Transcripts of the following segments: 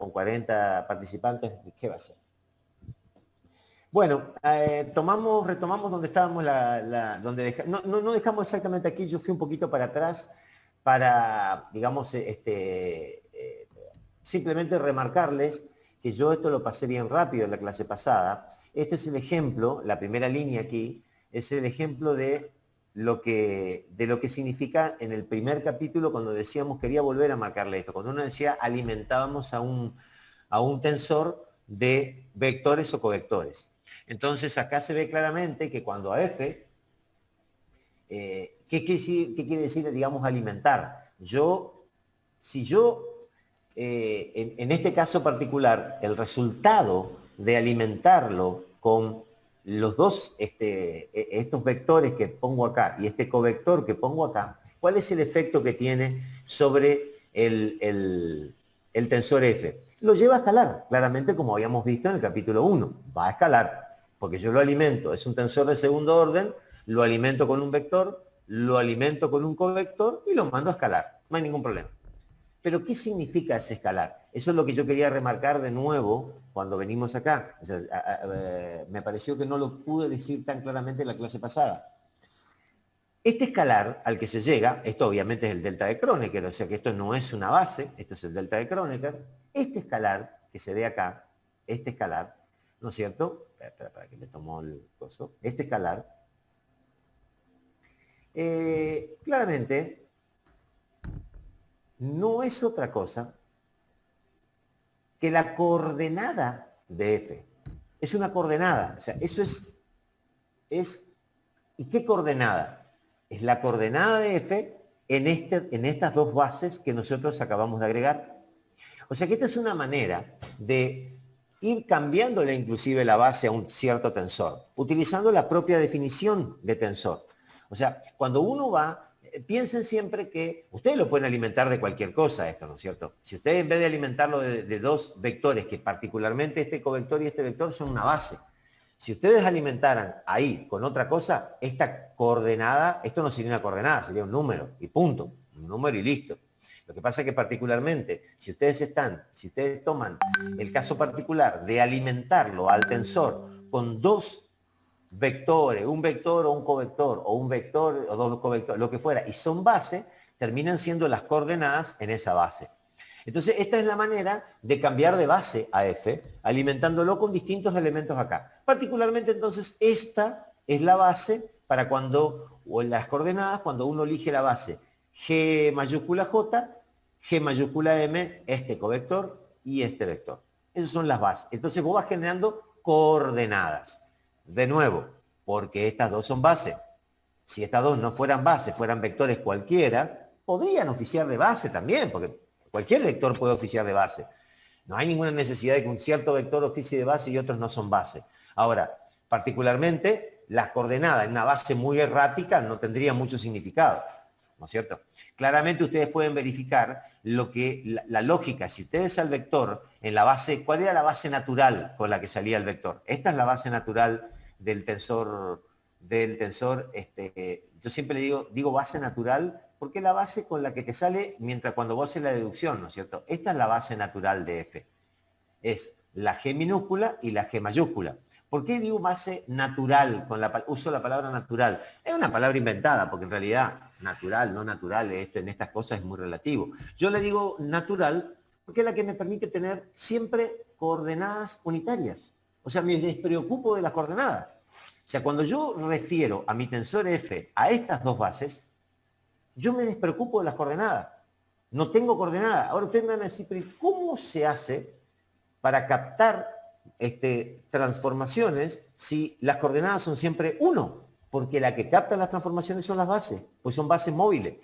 con 40 participantes, ¿qué va a ser? Bueno, retomamos donde estábamos, no dejamos exactamente aquí, yo fui un poquito para atrás para, digamos, simplemente remarcarles que yo esto lo pasé bien rápido en la clase pasada. Este es el ejemplo, la primera línea aquí, es el ejemplo de lo que significa en el primer capítulo cuando decíamos, quería volver a marcarle esto, cuando uno decía alimentábamos a un tensor de vectores o covectores. Entonces acá se ve claramente que cuando a f, ¿qué quiere decir, digamos, alimentar? Si yo, en este caso particular, el resultado de alimentarlo con los dos, estos vectores que pongo acá y este covector que pongo acá, ¿cuál es el efecto que tiene sobre el tensor f? Lo lleva a escalar, claramente como habíamos visto en el capítulo 1. Va a escalar, porque yo lo alimento, es un tensor de segundo orden, lo alimento con un vector, lo alimento con un covector y lo mando a escalar. No hay ningún problema. Pero ¿qué significa ese escalar? Eso es lo que yo quería remarcar de nuevo cuando venimos acá. O sea, me pareció que no lo pude decir tan claramente en la clase pasada. Este escalar al que se llega, esto obviamente es el delta de Kronecker, o sea que esto no es una base, esto es el delta de Kronecker. Este escalar que se ve acá, este escalar, ¿no es cierto? Para que me tomó el coso. Este escalar, claramente, no es otra cosa que la coordenada de f. Es una coordenada, o sea, eso es ¿y qué coordenada? Es la coordenada de f en estas dos bases que nosotros acabamos de agregar. O sea que esta es una manera de ir cambiándole inclusive la base a un cierto tensor, utilizando la propia definición de tensor. O sea, cuando uno va, piensen siempre que ustedes lo pueden alimentar de cualquier cosa esto, ¿no es cierto? Si ustedes en vez de alimentarlo de dos vectores, que particularmente este covector y este vector son una base, si ustedes alimentaran ahí con otra cosa, esta coordenada, esto no sería una coordenada, sería un número y punto, un número y listo. Lo que pasa es que particularmente, si ustedes toman el caso particular de alimentarlo al tensor con dos vectores, un vector o un covector, o un vector o dos covectores, lo que fuera, y son base, terminan siendo las coordenadas en esa base. Entonces, esta es la manera de cambiar de base a f, alimentándolo con distintos elementos acá. Particularmente, entonces, esta es la base para cuando, o las coordenadas, cuando uno elige la base G mayúscula J, G mayúscula M, este covector y este vector. Esas son las bases. Entonces, vos vas generando coordenadas. De nuevo, porque estas dos son bases. Si estas dos no fueran bases, fueran vectores cualquiera, podrían oficiar de base también, porque cualquier vector puede oficiar de base. No hay ninguna necesidad de que un cierto vector oficie de base y otros no son base. Ahora, particularmente, las coordenadas en una base muy errática no tendrían mucho significado, ¿no es cierto? Claramente ustedes pueden verificar la lógica. Si ustedes al vector en la base, ¿cuál era la base natural con la que salía el vector? Esta es la base natural del tensor, yo siempre le digo base natural, porque es la base con la que te sale cuando vos haces la deducción, ¿no es cierto? Esta es la base natural de f. Es la G minúscula y la G mayúscula. ¿Por qué digo base natural? Uso la palabra natural. Es una palabra inventada, porque en realidad natural, no natural, en estas cosas es muy relativo. Yo le digo natural porque es la que me permite tener siempre coordenadas unitarias. O sea, me despreocupo de las coordenadas. O sea, cuando yo refiero a mi tensor f a estas dos bases, yo me despreocupo de las coordenadas. No tengo coordenadas. Ahora ustedes me van a decir, pero ¿cómo se hace para captar transformaciones si las coordenadas son siempre 1? Porque la que capta las transformaciones son las bases, pues son bases móviles.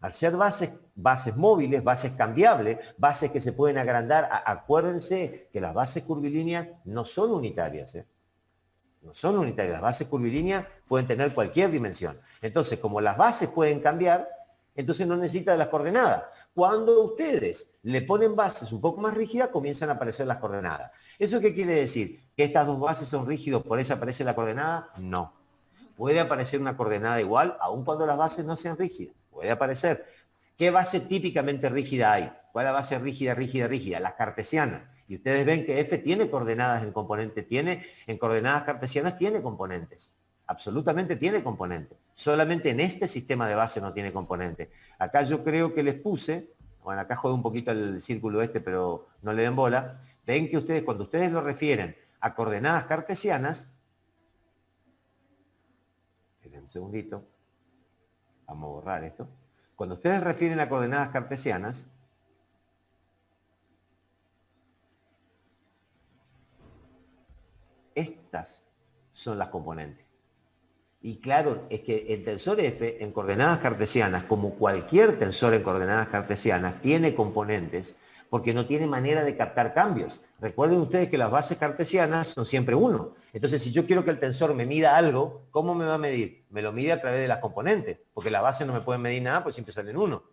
Al ser bases móviles, bases cambiables, bases que se pueden agrandar, acuérdense que las bases curvilíneas no son unitarias, No son unitarias. Las bases curvilíneas pueden tener cualquier dimensión. Entonces, como las bases pueden cambiar, entonces no necesita de las coordenadas. Cuando ustedes le ponen bases un poco más rígidas, comienzan a aparecer las coordenadas. ¿Eso qué quiere decir? ¿Que estas dos bases son rígidas, por eso aparece la coordenada? No. Puede aparecer una coordenada igual, aun cuando las bases no sean rígidas. Puede aparecer. ¿Qué base típicamente rígida hay? ¿Cuál es la base rígida, rígida, rígida? Las cartesianas. Y ustedes ven que F tiene coordenadas en componente, en coordenadas cartesianas tiene componentes. Absolutamente tiene componentes. Solamente en este sistema de base no tiene componentes. Acá yo creo que les puse, bueno, acá jode un poquito el círculo este, pero no le den bola. Ven que ustedes, cuando ustedes lo refieren a coordenadas cartesianas, esperen un segundito, vamos a borrar esto. Cuando ustedes refieren a coordenadas cartesianas, estas son las componentes. Y claro, es que el tensor F en coordenadas cartesianas, como cualquier tensor en coordenadas cartesianas, tiene componentes porque no tiene manera de captar cambios. Recuerden ustedes que las bases cartesianas son siempre 1. Entonces, si yo quiero que el tensor me mida algo, ¿cómo me va a medir? Me lo mide a través de las componentes, porque las bases no me pueden medir nada, pues siempre salen 1.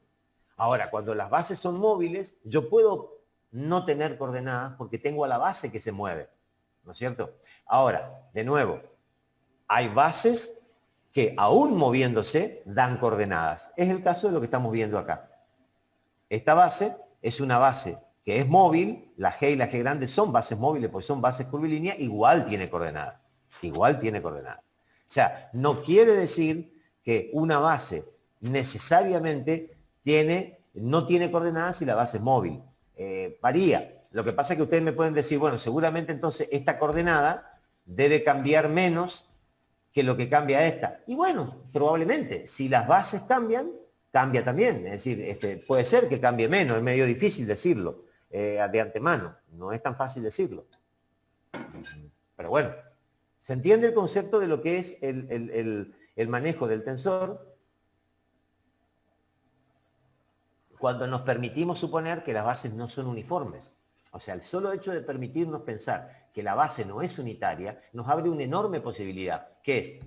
Ahora, cuando las bases son móviles, yo puedo no tener coordenadas porque tengo a la base que se mueve, ¿no es cierto? Ahora, de nuevo, hay bases que aún moviéndose dan coordenadas. Es el caso de lo que estamos viendo acá. Esta base es una base que es móvil, la G y la G grande son bases móviles porque son bases curvilíneas, igual tiene coordenadas. Igual tiene coordenadas. O sea, no quiere decir que una base necesariamente no tiene coordenadas si la base es móvil. Varía. Lo que pasa es que ustedes me pueden decir, bueno, seguramente entonces esta coordenada debe cambiar menos que lo que cambia esta. Y bueno, probablemente, si las bases cambian, cambia también. Es decir, puede ser que cambie menos, es medio difícil decirlo de antemano. No es tan fácil decirlo. Pero bueno, ¿se entiende el concepto de lo que es el manejo del tensor? Cuando nos permitimos suponer que las bases no son uniformes. O sea, el solo hecho de permitirnos pensar que la base no es unitaria nos abre una enorme posibilidad, que es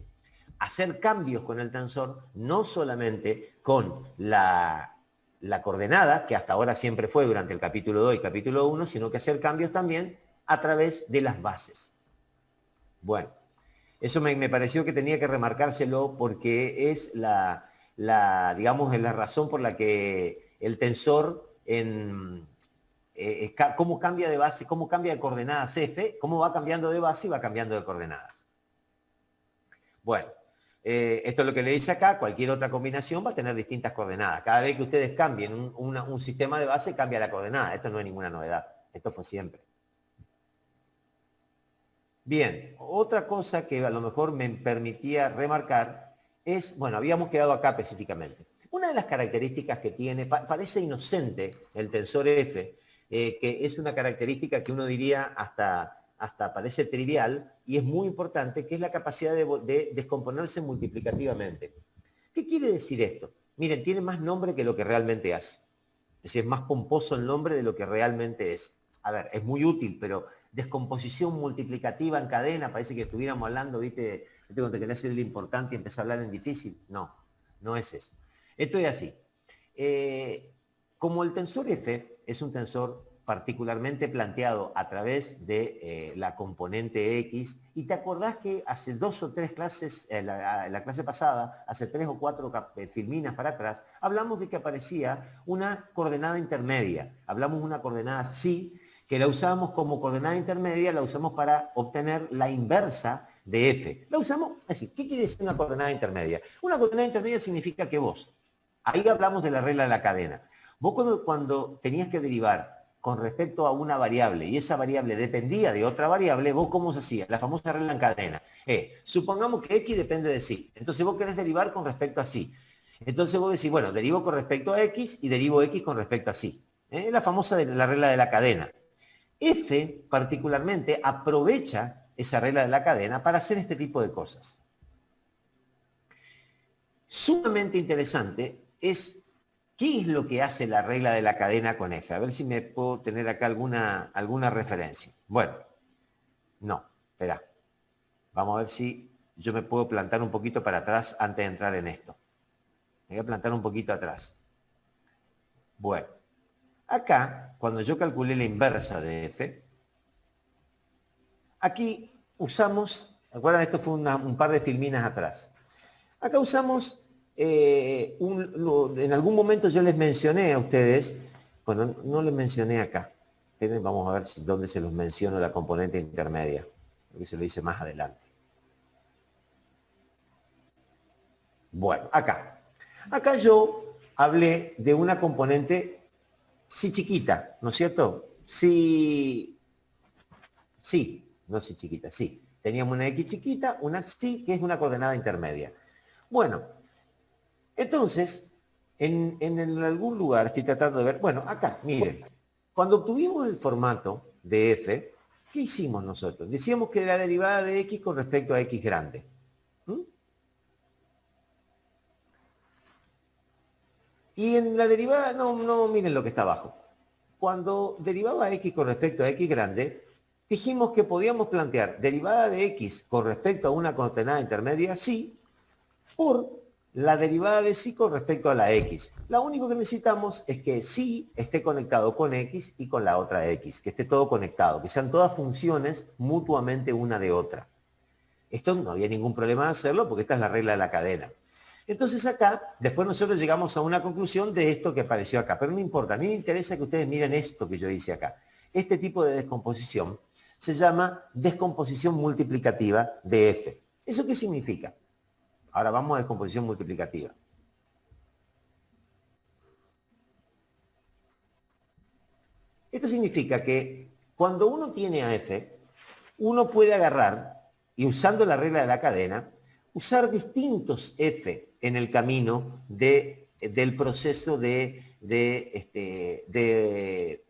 hacer cambios con el tensor, no solamente con la coordenada, que hasta ahora siempre fue durante el capítulo 2 y capítulo 1, sino que hacer cambios también a través de las bases. Bueno, eso me pareció que tenía que remarcárselo porque es digamos, es la razón por la que el tensor cómo cambia de base, cómo cambia de coordenadas F, cómo va cambiando de base y va cambiando de coordenadas. Bueno, esto es lo que le dice acá, cualquier otra combinación va a tener distintas coordenadas. Cada vez que ustedes cambien un sistema de base, cambia la coordenada. Esto no es ninguna novedad, esto fue siempre. Bien, otra cosa que a lo mejor me permitía remarcar es, bueno, habíamos quedado acá específicamente. Una de las características que tiene, parece inocente el tensor F, que es una característica que uno diría hasta parece trivial y es muy importante, que es la capacidad de descomponerse multiplicativamente. ¿Qué quiere decir esto? Miren, tiene más nombre que lo que realmente hace. Es decir, es más pomposo el nombre de lo que realmente es. A ver, es muy útil, pero descomposición multiplicativa en cadena, parece que estuviéramos hablando, ¿viste? Cuando te querés hacer el importante y empezar a hablar en difícil. No, no es eso. Esto es así. Como el tensor F es un tensor particularmente planteado a través de la componente X, y te acordás que hace 2 o 3 clases, la clase pasada, hace 3 o 4 filminas para atrás, hablamos de que aparecía una coordenada intermedia. Hablamos de una coordenada psi, que la usamos como coordenada intermedia, la usamos para obtener la inversa de F. La usamos, es decir, ¿qué quiere decir una coordenada intermedia? Una coordenada intermedia significa que vos, ahí hablamos de la regla de la cadena. Vos cuando tenías que derivar con respecto a una variable y esa variable dependía de otra variable, vos cómo se hacía, la famosa regla en cadena. Supongamos que X depende de sí, entonces vos querés derivar con respecto a sí. Entonces vos decís, bueno, derivo con respecto a X y derivo X con respecto a sí. La famosa la regla de la cadena. F particularmente aprovecha esa regla de la cadena para hacer este tipo de cosas. Sumamente interesante es qué es lo que hace la regla de la cadena con F. A ver si me puedo tener acá alguna referencia. Bueno, no, espera. Vamos a ver si yo me puedo plantar un poquito para atrás antes de entrar en esto. Me voy a plantar un poquito atrás. Bueno, acá, cuando yo calculé la inversa de F, aquí usamos, ¿recuerdan? Esto fue un par de filminas atrás. Acá usamos, en algún momento yo les mencioné a ustedes Bueno, no le mencioné acá. Vamos a ver dónde se los menciono la componente intermedia. Porque se lo hice más adelante. Bueno, acá. Acá yo hablé de una componente sí chiquita, ¿no es cierto? Sí, no sí chiquita, sí. Teníamos una X chiquita, una sí, que es una coordenada intermedia. Bueno, entonces, en algún lugar estoy tratando de ver, bueno, acá, miren, cuando obtuvimos el formato de f, ¿qué hicimos nosotros? Decíamos que la derivada de x con respecto a x grande. ¿Mm? Y en la derivada, no miren lo que está abajo. Cuando derivaba x con respecto a x grande, dijimos que podíamos plantear derivada de x con respecto a una coordenada intermedia, sí, por la derivada de sí con respecto a la x. Lo único que necesitamos es que sí esté conectado con x y con la otra x, que esté todo conectado, que sean todas funciones mutuamente una de otra. Esto no había ningún problema de hacerlo porque esta es la regla de la cadena. Entonces acá, después nosotros llegamos a una conclusión de esto que apareció acá, pero no importa, a mí me interesa que ustedes miren esto que yo hice acá. Este tipo de descomposición se llama descomposición multiplicativa de f. ¿Eso qué significa? Ahora vamos a descomposición multiplicativa. Esto significa que cuando uno tiene a f, uno puede agarrar, y usando la regla de la cadena, usar distintos f en el camino del proceso de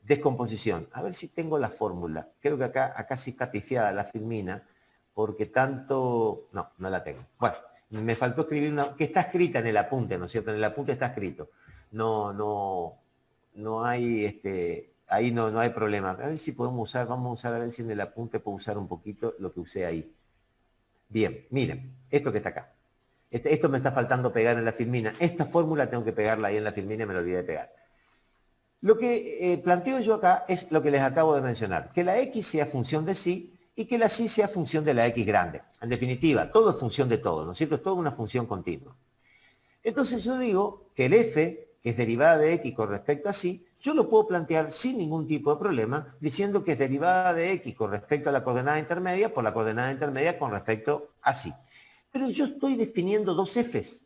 descomposición. A ver si tengo la fórmula. Creo que acá sí está pifiada la Firmina, porque tanto... No la tengo. Bueno, me faltó escribir una... que está escrita en el apunte, ¿no es cierto? En el apunte está escrito. No hay... ahí no hay problema. A ver si podemos usar, vamos a usar, a ver si en el apunte puedo usar un poquito lo que usé ahí. Bien, miren, esto que está acá. Esto me está faltando pegar en la Firmina. Esta fórmula tengo que pegarla ahí en la Firmina y me lo olvidé de pegar. Lo que planteo yo acá es lo que les acabo de mencionar, que la X sea función de sí y que la sí sea función de la X grande. En definitiva, todo es función de todo, ¿no es cierto? Es toda una función continua. Entonces yo digo que el f, que es derivada de x con respecto a sí, yo lo puedo plantear sin ningún tipo de problema, diciendo que es derivada de x con respecto a la coordenada intermedia por la coordenada intermedia con respecto a sí. Pero yo estoy definiendo dos f's.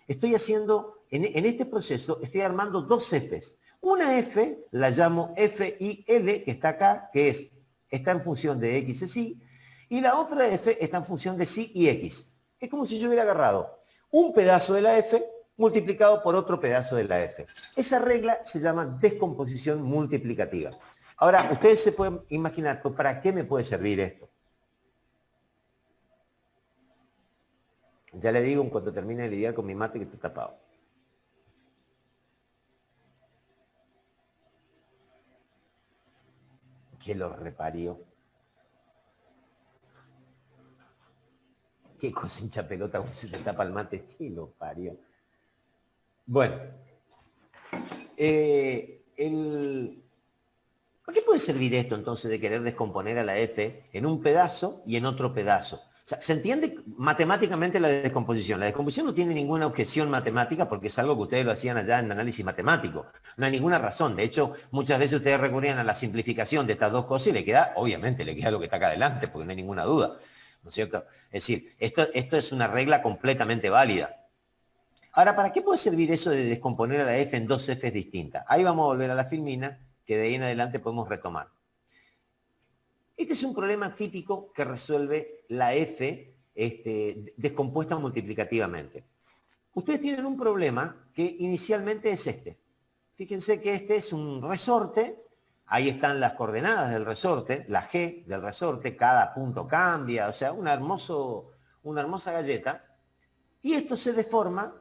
Estoy haciendo, en este proceso, estoy armando dos f's. Una f la llamo f y l, que está acá, que está en función de x y sí, y la otra f está en función de sí y x. Es como si yo hubiera agarrado un pedazo de la f multiplicado por otro pedazo de la f. Esa regla se llama descomposición multiplicativa. Ahora, ustedes se pueden imaginar, ¿para qué me puede servir esto? Ya le digo en cuanto termine de lidiar con mi mate que estoy tapado. Que lo reparió. Qué cosa hincha pelota cuando se te tapa el mate. Que lo parió. Bueno. ¿Para qué puede servir esto entonces de querer descomponer a la F en un pedazo y en otro pedazo? O sea, se entiende matemáticamente la descomposición. La descomposición no tiene ninguna objeción matemática porque es algo que ustedes lo hacían allá en análisis matemático. No hay ninguna razón. De hecho, muchas veces ustedes recurrían a la simplificación de estas dos cosas y le queda, obviamente, le queda lo que está acá adelante, porque no hay ninguna duda. ¿No es cierto? Es decir, esto es una regla completamente válida. Ahora, ¿para qué puede servir eso de descomponer a la F en dos Fs distintas? Ahí vamos a volver a la Firmina, que de ahí en adelante podemos retomar. Este es un problema típico que resuelve la F descompuesta multiplicativamente. Ustedes tienen un problema que inicialmente es este. Fíjense que este es un resorte, ahí están las coordenadas del resorte, la G del resorte, cada punto cambia, o sea, una hermosa galleta, y esto se deforma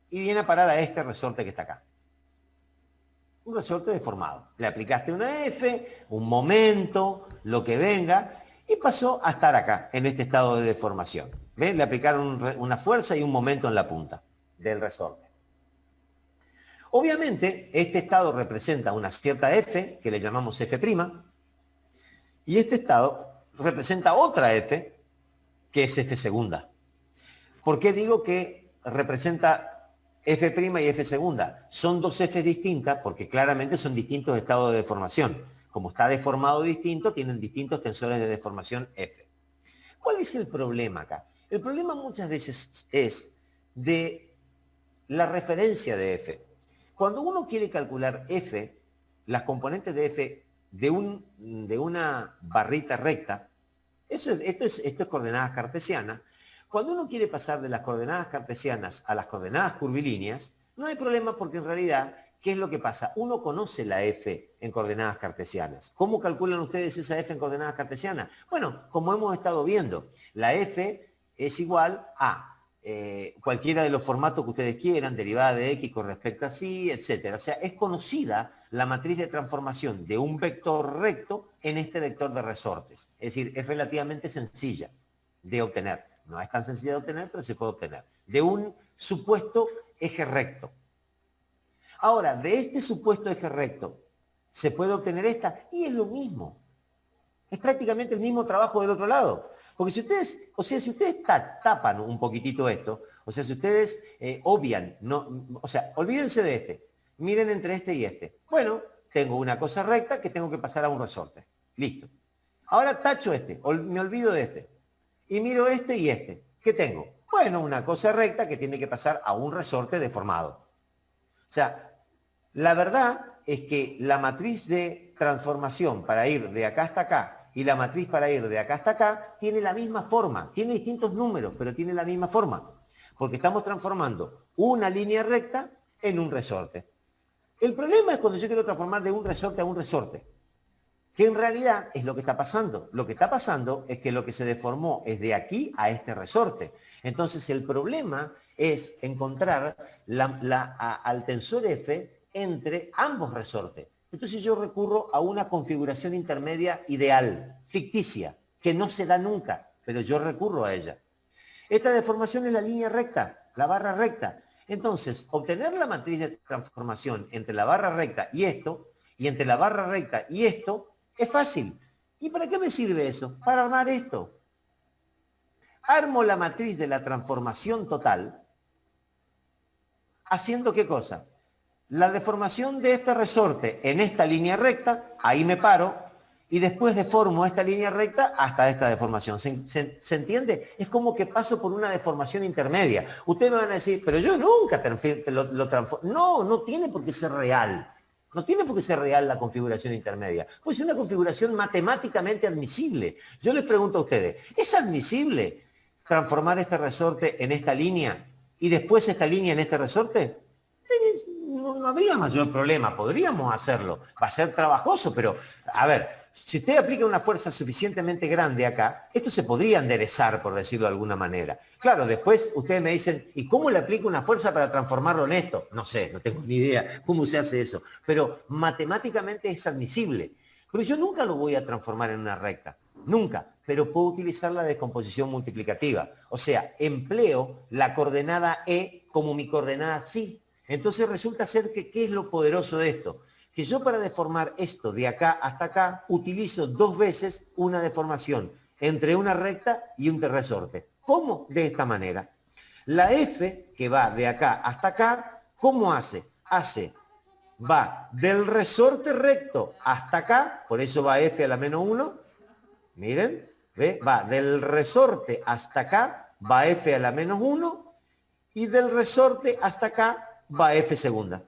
y viene a parar a este resorte que está acá. Un resorte deformado. Le aplicaste una F, un momento, lo que venga, y pasó a estar acá, en este estado de deformación. ¿Ven? Le aplicaron una fuerza y un momento en la punta del resorte. Obviamente, este estado representa una cierta F, que le llamamos F', y este estado representa otra F, que es F segunda. ¿Por qué digo que representa F' y F segunda. Son dos Fs distintas porque claramente son distintos estados de deformación. Como está deformado distinto, tienen distintos tensores de deformación F. ¿Cuál es el problema acá? El problema muchas veces es de la referencia de F. Cuando uno quiere calcular F, las componentes de F de una barrita recta, esto es coordenadas cartesianas. Cuando uno quiere pasar de las coordenadas cartesianas a las coordenadas curvilíneas, no hay problema porque en realidad, ¿qué es lo que pasa? Uno conoce la F en coordenadas cartesianas. ¿Cómo calculan ustedes esa F en coordenadas cartesianas? Bueno, como hemos estado viendo, la F es igual a cualquiera de los formatos que ustedes quieran, derivada de X con respecto a sí, etc. O sea, es conocida la matriz de transformación de un vector recto en este vector de resortes. Es decir, es relativamente sencilla de obtener. No es tan sencilla de obtener, pero se puede obtener. De un supuesto eje recto. Ahora, de este supuesto eje recto, ¿se puede obtener esta? Y es lo mismo. Es prácticamente el mismo trabajo del otro lado. Porque si ustedes, o sea, si ustedes tapan un poquitito esto, o sea, si ustedes obvian, no, o sea, olvídense de este, miren entre este y este. Bueno, tengo una cosa recta que tengo que pasar a un resorte. Listo. Ahora tacho este, me olvido de este. Y miro este y este. ¿Qué tengo? Bueno, una cosa recta que tiene que pasar a un resorte deformado. O sea, la verdad es que la matriz de transformación para ir de acá hasta acá y la matriz para ir de acá hasta acá tiene la misma forma, tiene distintos números, pero tiene la misma forma, porque estamos transformando una línea recta en un resorte. El problema es cuando yo quiero transformar de un resorte a un resorte, que en realidad es lo que está pasando. Lo que está pasando es que lo que se deformó es de aquí a este resorte. Entonces el problema es encontrar al tensor F entre ambos resortes. Entonces yo recurro a una configuración intermedia ideal, ficticia, que no se da nunca, pero yo recurro a ella. Esta deformación es la línea recta, la barra recta. Entonces, obtener la matriz de transformación entre la barra recta y esto, y entre la barra recta y esto, es fácil. ¿Y para qué me sirve eso? Para armar esto. Armo la matriz de la transformación total, haciendo ¿qué cosa? La deformación de este resorte en esta línea recta, ahí me paro, y después deformo esta línea recta hasta esta deformación. ¿Se entiende? Es como que paso por una deformación intermedia. Ustedes me van a decir, pero yo nunca lo transformo. No, no tiene por qué ser real. No tiene por qué ser real la configuración intermedia. Pues es una configuración matemáticamente admisible. Yo les pregunto a ustedes, ¿es admisible transformar este resorte en esta línea y después esta línea en este resorte? No habría mayor problema, podríamos hacerlo. Va a ser trabajoso, pero, a ver, si usted aplica una fuerza suficientemente grande acá, esto se podría enderezar, por decirlo de alguna manera. Claro, después ustedes me dicen, ¿y cómo le aplico una fuerza para transformarlo en esto? No sé, no tengo ni idea cómo se hace eso, pero matemáticamente es admisible. Pero yo nunca lo voy a transformar en una recta, nunca, pero puedo utilizar la descomposición multiplicativa. O sea, empleo la coordenada E como mi coordenada psi. Entonces resulta ser que, ¿qué es lo poderoso de esto? Que yo para deformar esto de acá hasta acá utilizo dos veces una deformación entre una recta y un resorte. ¿Cómo? De esta manera. La F que va de acá hasta acá, ¿cómo hace? Va del resorte recto hasta acá, por eso va F a la menos 1. Miren, ¿ve? Va del resorte hasta acá, va F a la menos 1, y del resorte hasta acá va F segunda.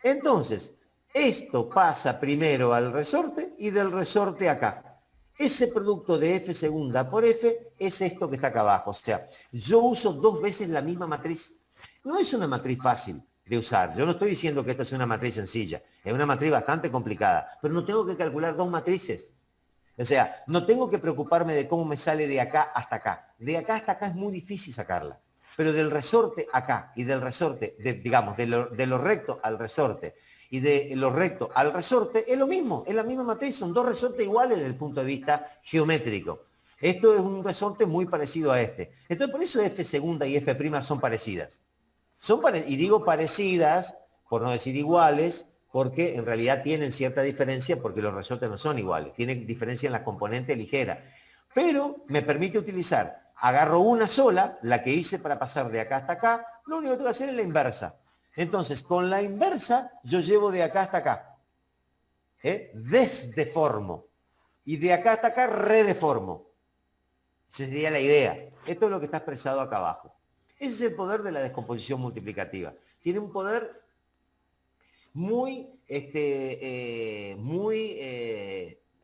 Entonces, esto pasa primero al resorte y del resorte acá. Ese producto de F segunda por F es esto que está acá abajo. O sea, yo uso dos veces la misma matriz. No es una matriz fácil de usar. Yo no estoy diciendo que esta es una matriz sencilla. Es una matriz bastante complicada. Pero no tengo que calcular dos matrices. O sea, no tengo que preocuparme de cómo me sale de acá hasta acá. De acá hasta acá es muy difícil sacarla. Pero del resorte acá y del resorte, digamos, de lo recto al resorte y de lo recto al resorte, es lo mismo, es la misma matriz, son dos resortes iguales desde el punto de vista geométrico. Esto es un resorte muy parecido a este. Entonces, por eso F segunda y F' son parecidas. Y digo parecidas, por no decir iguales, porque en realidad tienen cierta diferencia porque los resortes no son iguales, tienen diferencia en la componente ligera. Pero me permite utilizar, agarro una sola, la que hice para pasar de acá hasta acá, lo único que tengo que hacer es la inversa. Entonces, con la inversa, yo llevo de acá hasta acá. Desdeformo. Y de acá hasta acá, redeformo. Esa sería la idea. Esto es lo que está expresado acá abajo. Ese es el poder de la descomposición multiplicativa. Tiene un poder muy,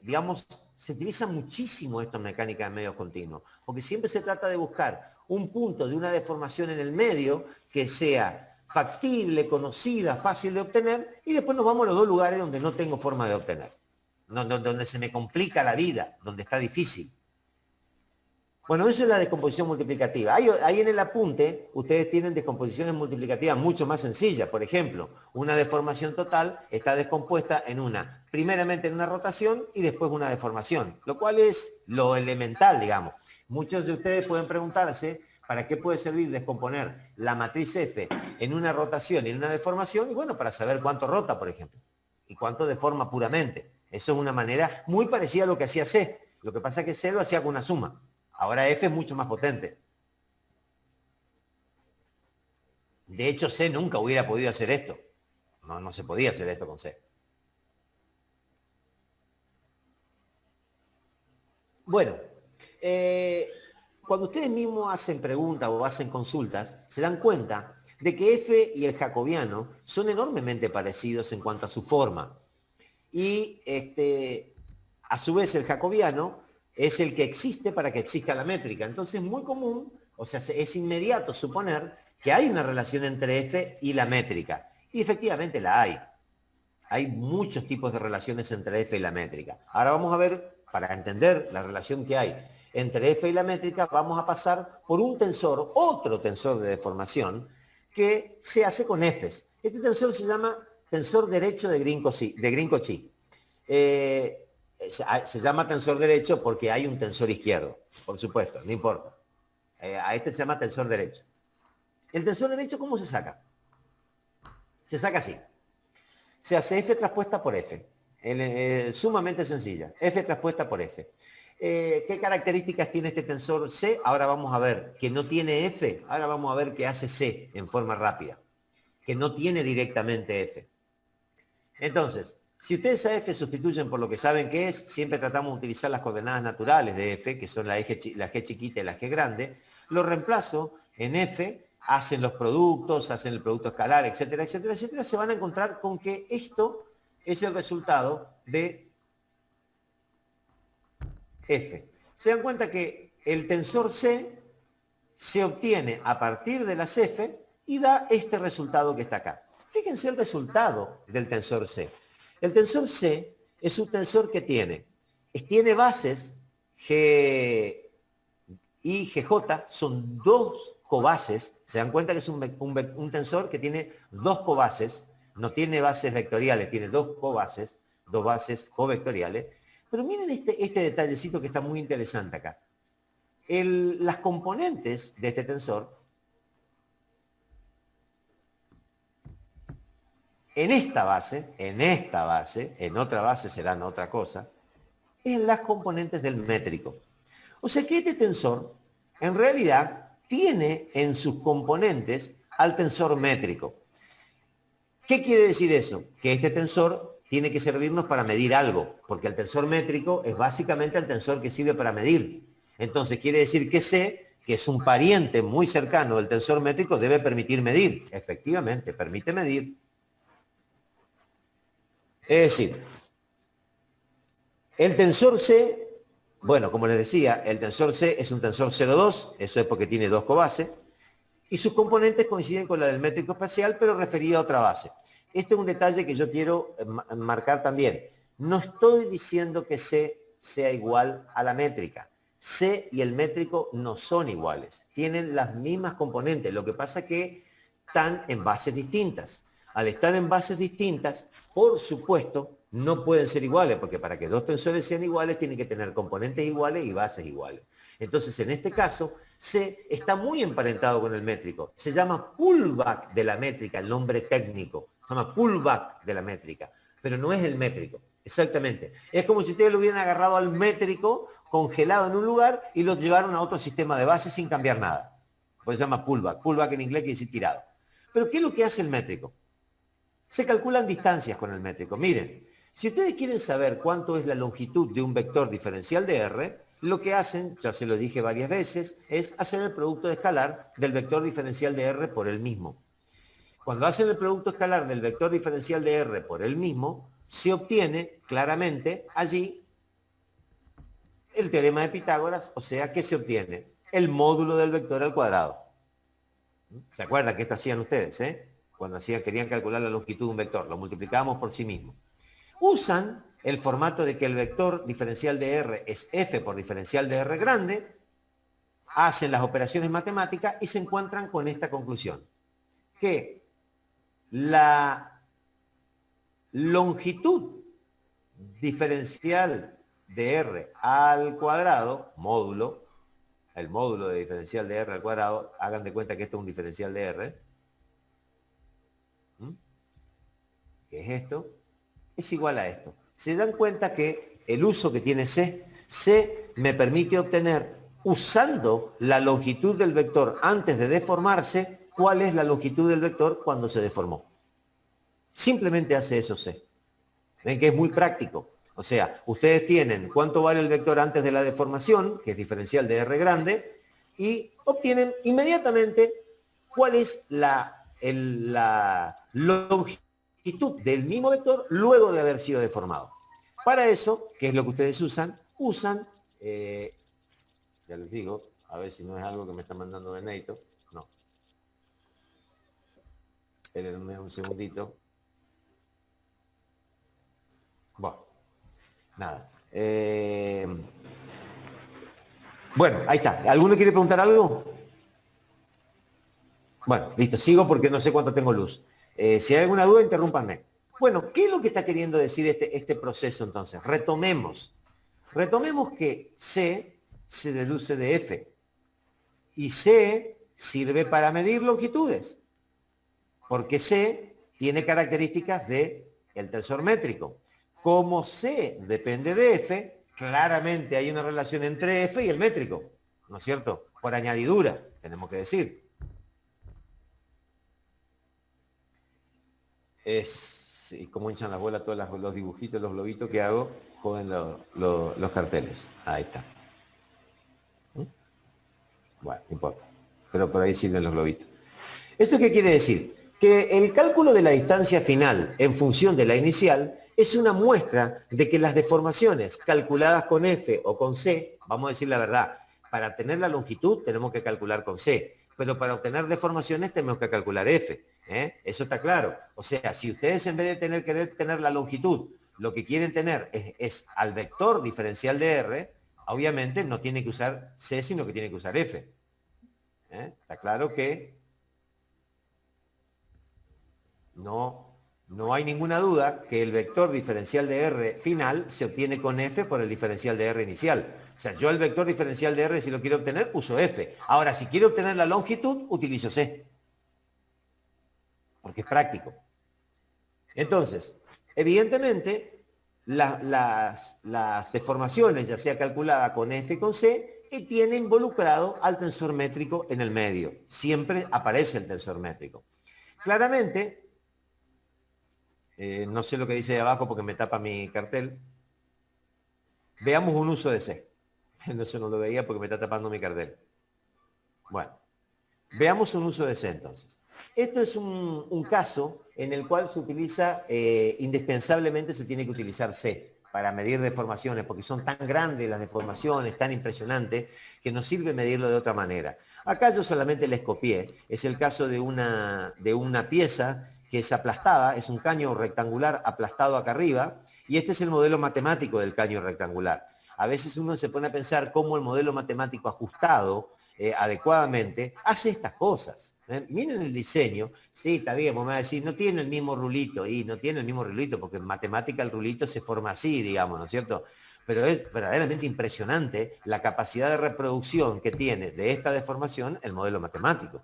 digamos, se utiliza muchísimo esto en mecánica de medios continuos, porque siempre se trata de buscar un punto de una deformación en el medio que sea factible, conocida, fácil de obtener, y después nos vamos a los dos lugares donde no tengo forma de obtener, donde se me complica la vida, donde está difícil. Bueno, eso es la descomposición multiplicativa. Ahí en el apunte, ustedes tienen descomposiciones multiplicativas mucho más sencillas. Por ejemplo, una deformación total está descompuesta primeramente en una rotación y después una deformación, lo cual es lo elemental, digamos. Muchos de ustedes pueden preguntarse, ¿para qué puede servir descomponer la matriz F en una rotación y en una deformación? Y bueno, para saber cuánto rota, por ejemplo, y cuánto deforma puramente. Eso es una manera muy parecida a lo que hacía C. Lo que pasa es que C lo hacía con una suma. Ahora F es mucho más potente. De hecho, C nunca hubiera podido hacer esto. No se podía hacer esto con C. Bueno, cuando ustedes mismos hacen preguntas o hacen consultas, se dan cuenta de que F y el jacobiano son enormemente parecidos en cuanto a su forma. Y a su vez el jacobiano es el que existe para que exista la métrica. Entonces es muy común, o sea, es inmediato suponer que hay una relación entre F y la métrica. Y efectivamente la hay. Hay muchos tipos de relaciones entre F y la métrica. Ahora vamos a ver, para entender la relación que hay entre F y la métrica, vamos a pasar por un tensor, otro tensor de deformación, que se hace con Fs. Este tensor se llama tensor derecho de Green-Cauchy. Se llama tensor derecho porque hay un tensor izquierdo, por supuesto, no importa. A este se llama tensor derecho. ¿El tensor derecho cómo se saca? Se saca así. Se hace F traspuesta por F. Sumamente sencilla. F traspuesta por F. ¿Qué características tiene este tensor C? Ahora vamos a ver que no tiene F. Ahora vamos a ver que hace C en forma rápida. Que no tiene directamente F. Entonces, si ustedes a F sustituyen por lo que saben que es, siempre tratamos de utilizar las coordenadas naturales de F, que son la G chiquita y la G grande, lo reemplazo en F, hacen los productos, hacen el producto escalar, etcétera, etcétera, etcétera, se van a encontrar con que esto es el resultado de F. Se dan cuenta que el tensor C se obtiene a partir de las F y da este resultado que está acá. Fíjense el resultado del tensor C. El tensor C es un tensor que tiene bases G y GJ, son dos cobases. Se dan cuenta que es un tensor que tiene dos cobases, no tiene bases vectoriales, tiene dos bases covectoriales. Pero miren este detallecito que está muy interesante acá. Las componentes de este tensor, en esta base, en otra base serán otra cosa, es las componentes del métrico. O sea que este tensor, en realidad, tiene en sus componentes al tensor métrico. ¿Qué quiere decir eso? Que este tensor tiene que servirnos para medir algo, porque el tensor métrico es básicamente el tensor que sirve para medir. Entonces quiere decir que C, que es un pariente muy cercano del tensor métrico, debe permitir medir. Efectivamente, permite medir. Es decir, el tensor C, bueno, como les decía, el tensor C es un tensor 0,2, eso es porque tiene dos cobases, y sus componentes coinciden con la del métrico espacial, pero referida a otra base. Este es un detalle que yo quiero marcar también. No estoy diciendo que C sea igual a la métrica. C y el métrico no son iguales, tienen las mismas componentes, lo que pasa es que están en bases distintas. Al estar en bases distintas, por supuesto, no pueden ser iguales, porque para que dos tensores sean iguales, tienen que tener componentes iguales y bases iguales. Entonces, en este caso, C está muy emparentado con el métrico. Se llama pullback de la métrica, el nombre técnico. Se llama pullback de la métrica, pero no es el métrico. Exactamente. Es como si ustedes lo hubieran agarrado al métrico congelado en un lugar y lo llevaron a otro sistema de bases sin cambiar nada. pues se llama pullback. Pullback en inglés quiere decir tirado. Pero ¿qué es lo que hace el métrico? Se calculan distancias con el métrico. Miren, si ustedes quieren saber cuánto es la longitud de un vector diferencial de R, lo que hacen, ya se lo dije varias veces, es hacer el producto escalar del vector diferencial de R por el mismo. Cuando hacen el producto escalar del vector diferencial de R por el mismo, se obtiene claramente allí el teorema de Pitágoras, o sea, ¿qué se obtiene? El módulo del vector al cuadrado. ¿Se acuerdan que esto hacían ustedes, cuando querían calcular la longitud de un vector? Lo multiplicábamos por sí mismo. Usan el formato de que el vector diferencial de R es F por diferencial de R grande, hacen las operaciones matemáticas y se encuentran con esta conclusión, que la longitud diferencial de R al cuadrado, módulo, el módulo de diferencial de R al cuadrado, hagan de cuenta que esto es un diferencial de R, ¿qué es esto? Es igual a esto. Se dan cuenta que el uso que tiene C me permite obtener, usando la longitud del vector antes de deformarse, cuál es la longitud del vector cuando se deformó. Simplemente hace eso C. Ven que es muy práctico. O sea, ustedes tienen cuánto vale el vector antes de la deformación, que es diferencial de R grande, y obtienen inmediatamente cuál es la longitud del mismo vector luego de haber sido deformado. Para eso, ¿qué es lo que ustedes usan? Ya les digo, a ver si no es algo que me está mandando Benito. No. Espérenme un segundito. Bueno, nada. Bueno, ahí está. ¿Alguno quiere preguntar algo? Bueno, listo. Sigo porque no sé cuánto tengo luz. Si hay alguna duda, interrúmpanme. Bueno, ¿qué es lo que está queriendo decir este proceso entonces? Retomemos. Retomemos que C se deduce de F. Y C sirve para medir longitudes. Porque C tiene características del tensor métrico. Como C depende de F, claramente hay una relación entre F y el métrico, ¿no es cierto? Por añadidura, tenemos que decir. Y como hinchan las bolas todos los dibujitos, los globitos que hago, joden los carteles. Ahí está. Bueno, no importa. Pero por ahí sirven los globitos. ¿Esto qué quiere decir? Que el cálculo de la distancia final en función de la inicial es una muestra de que las deformaciones calculadas con F o con C, vamos a decir la verdad, para tener la longitud tenemos que calcular con C, pero para obtener deformaciones tenemos que calcular F. Eso está claro. O sea, si ustedes en vez de querer tener la longitud, lo que quieren tener es al vector diferencial de R, obviamente no tienen que usar C, sino que tienen que usar F. Está claro que no hay ninguna duda que el vector diferencial de R final se obtiene con F por el diferencial de R inicial. O sea, yo el vector diferencial de R, si lo quiero obtener, uso F. Ahora, si quiero obtener la longitud, utilizo C. Porque es práctico. Entonces, evidentemente, las deformaciones, ya sea calculada con F y con C, tiene involucrado al tensor métrico en el medio. Siempre aparece el tensor métrico. Claramente, no sé lo que dice de abajo porque me tapa mi cartel. Veamos un uso de C. Eso no lo veía porque me está tapando mi cartel. Bueno, veamos un uso de C entonces. Esto es un caso en el cual se utiliza, indispensablemente se tiene que utilizar C para medir deformaciones, porque son tan grandes las deformaciones, tan impresionantes, que no sirve medirlo de otra manera. Acá yo solamente les copié, es el caso de una pieza que es aplastada, es un caño rectangular aplastado acá arriba, y este es el modelo matemático del caño rectangular. A veces uno se pone a pensar cómo el modelo matemático ajustado adecuadamente hace estas cosas. Miren el diseño, sí, está bien, vamos a decir, no tiene el mismo rulito, y no tiene el mismo rulito, porque en matemática el rulito se forma así, digamos, ¿no es cierto? Pero es verdaderamente impresionante la capacidad de reproducción que tiene de esta deformación el modelo matemático.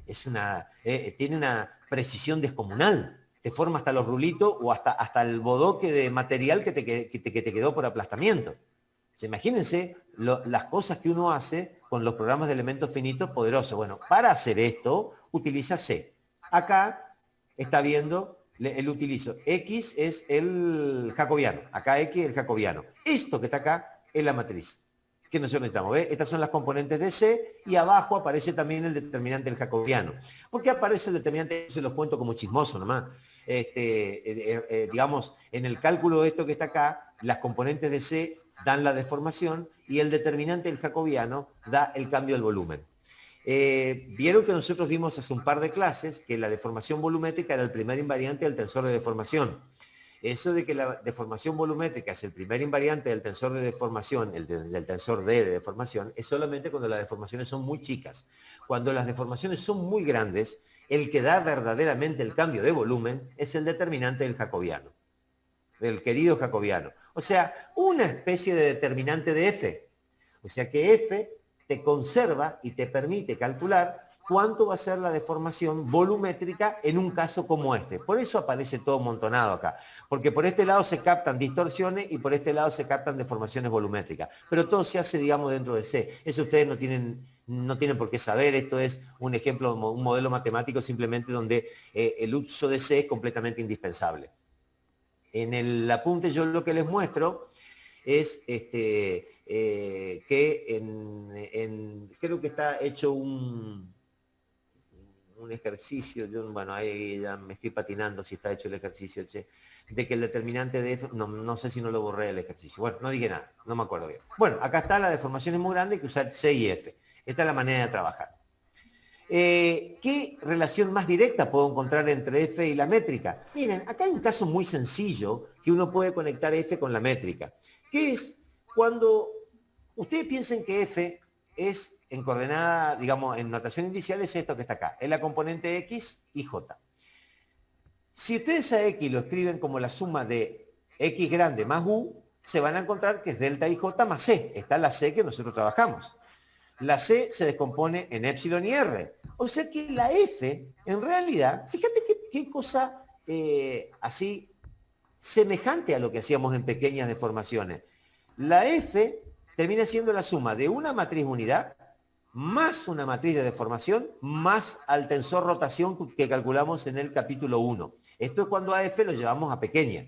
Tiene una precisión descomunal. Te forma hasta los rulitos o hasta el bodoque de material que te quedó por aplastamiento. O sea, imagínense las cosas que uno hace con los programas de elementos finitos poderosos. Bueno, para hacer esto, utiliza C. Acá está viendo, él utilizo. X es el jacobiano. Acá X es el jacobiano. Esto que está acá es la matriz que nosotros necesitamos. ¿Ve? Estas son las componentes de C y abajo aparece también el determinante del jacobiano. ¿Por qué aparece el determinante? Se los cuento como chismoso nomás. Digamos, en el cálculo de esto que está acá, las componentes de C dan la deformación y el determinante del jacobiano da el cambio del volumen. Vieron que nosotros vimos hace un par de clases que la deformación volumétrica era el primer invariante del tensor de deformación. Eso de que la deformación volumétrica es el primer invariante del tensor de deformación, del tensor D de deformación, es solamente cuando las deformaciones son muy chicas. Cuando las deformaciones son muy grandes, el que da verdaderamente el cambio de volumen es el determinante del jacobiano, del querido jacobiano. O sea, una especie de determinante de F. O sea que F te conserva y te permite calcular cuánto va a ser la deformación volumétrica en un caso como este. Por eso aparece todo amontonado acá. Porque por este lado se captan distorsiones y por este lado se captan deformaciones volumétricas. Pero todo se hace, digamos, dentro de C. Eso ustedes no tienen por qué saber. Esto es un ejemplo, un modelo matemático simplemente donde el uso de C es completamente indispensable. En el apunte yo lo que les muestro es que creo que está hecho un ejercicio, bueno, ahí ya me estoy patinando si está hecho el ejercicio, che, de que el determinante de F, no sé si no lo borré el ejercicio, bueno, no dije nada, no me acuerdo bien. Bueno, acá está, la deformación es muy grande, hay que usar C y F. Esta es la manera de trabajar. ¿Qué relación más directa puedo encontrar entre F y la métrica? Miren, acá hay un caso muy sencillo que uno puede conectar F con la métrica, que es cuando ustedes piensen que F es en coordenada, digamos, en notación inicial es esto que está acá, es la componente X y J. Si ustedes a X lo escriben como la suma de X grande más U, se van a encontrar que es delta IJ más C. Está la C que nosotros trabajamos. La C se descompone en epsilon y R. O sea que la F, en realidad, fíjate qué cosa así semejante a lo que hacíamos en pequeñas deformaciones. La F termina siendo la suma de una matriz unidad más una matriz de deformación más al tensor rotación que calculamos en el capítulo 1. Esto es cuando a F lo llevamos a pequeña.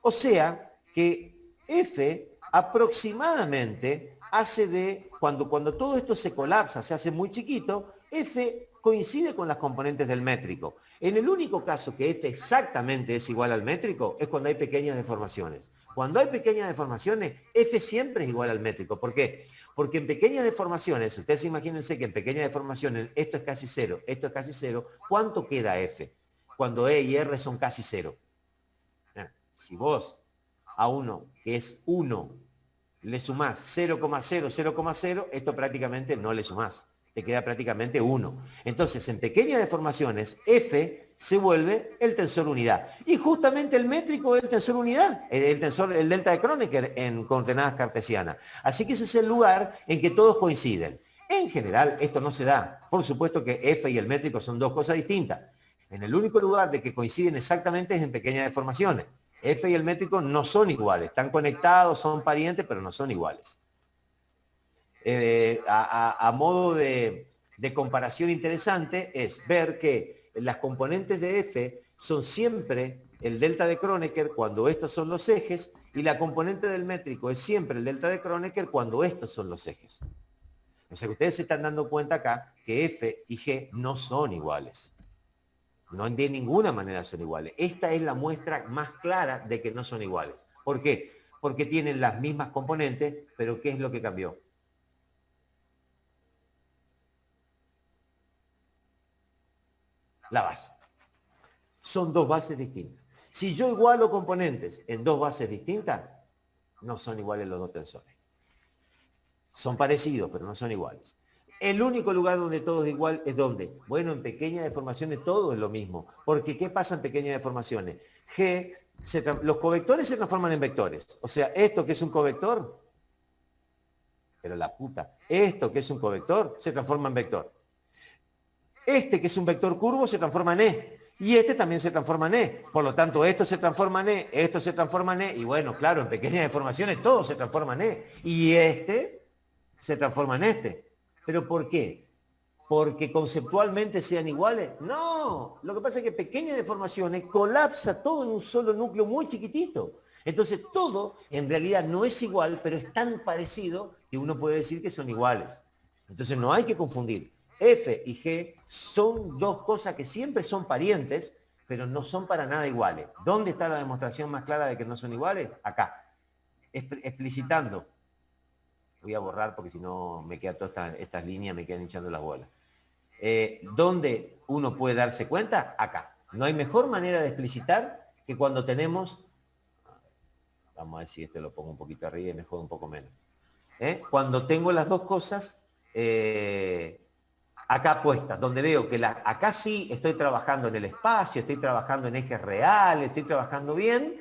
O sea que F aproximadamente hace de, cuando todo esto se colapsa, se hace muy chiquito, F coincide con las componentes del métrico. En el único caso que F exactamente es igual al métrico es cuando hay pequeñas deformaciones. Cuando hay pequeñas deformaciones, F siempre es igual al métrico. ¿Por qué? Porque en pequeñas deformaciones, ustedes imagínense que en pequeñas deformaciones esto es casi cero, esto es casi cero, ¿cuánto queda F? Cuando E y R son casi cero. Si vos a uno que es 1 le sumás 0,0, 0,0, esto prácticamente no le sumás. Te queda prácticamente 1. Entonces, en pequeñas deformaciones, F se vuelve el tensor unidad. Y justamente el métrico es el tensor unidad, el delta de Kronecker en coordenadas cartesianas. Así que ese es el lugar en que todos coinciden. En general, esto no se da. Por supuesto que F y el métrico son dos cosas distintas. En el único lugar de que coinciden exactamente es en pequeñas deformaciones. F y el métrico no son iguales. Están conectados, son parientes, pero no son iguales. A modo de comparación interesante es ver que las componentes de F son siempre el delta de Kronecker cuando estos son los ejes y la componente del métrico es siempre el delta de Kronecker cuando estos son los ejes. O sea que ustedes se están dando cuenta acá que F y G no son iguales. No de ninguna manera son iguales. Esta es la muestra más clara de que no son iguales. ¿Por qué? Porque tienen las mismas componentes, pero ¿qué es lo que cambió? La base. Son dos bases distintas. Si yo igualo componentes en dos bases distintas, no son iguales los dos tensores. Son parecidos, pero no son iguales. El único lugar donde todo es igual es ¿dónde? Bueno, en pequeñas deformaciones todo es lo mismo. Porque ¿qué pasa en pequeñas deformaciones? Los covectores se transforman en vectores. O sea, esto que es un covector, pero la puta, esto que es un covector se transforma en vector. Este que es un vector curvo se transforma en E. Y este también se transforma en E. Por lo tanto, esto se transforma en E, esto se transforma en E. Y bueno, claro, en pequeñas deformaciones todo se transforma en E. Y este se transforma en este. ¿Pero por qué? ¿Porque conceptualmente sean iguales? No, lo que pasa es que pequeñas deformaciones colapsa todo en un solo núcleo muy chiquitito. Entonces todo en realidad no es igual, pero es tan parecido que uno puede decir que son iguales. Entonces no hay que confundir. F y G son dos cosas que siempre son parientes, pero no son para nada iguales. ¿Dónde está la demostración más clara de que no son iguales? Acá, explicitando. Voy a borrar porque si no me quedan todas estas líneas, me quedan hinchando las bolas. ¿Dónde uno puede darse cuenta? Acá. No hay mejor manera de explicitar que cuando tenemos, vamos a ver si esto lo pongo un poquito arriba y me jodo un poco menos. Cuando tengo las dos cosas acá puestas, donde veo que acá sí estoy trabajando en el espacio, estoy trabajando en ejes reales, estoy trabajando bien,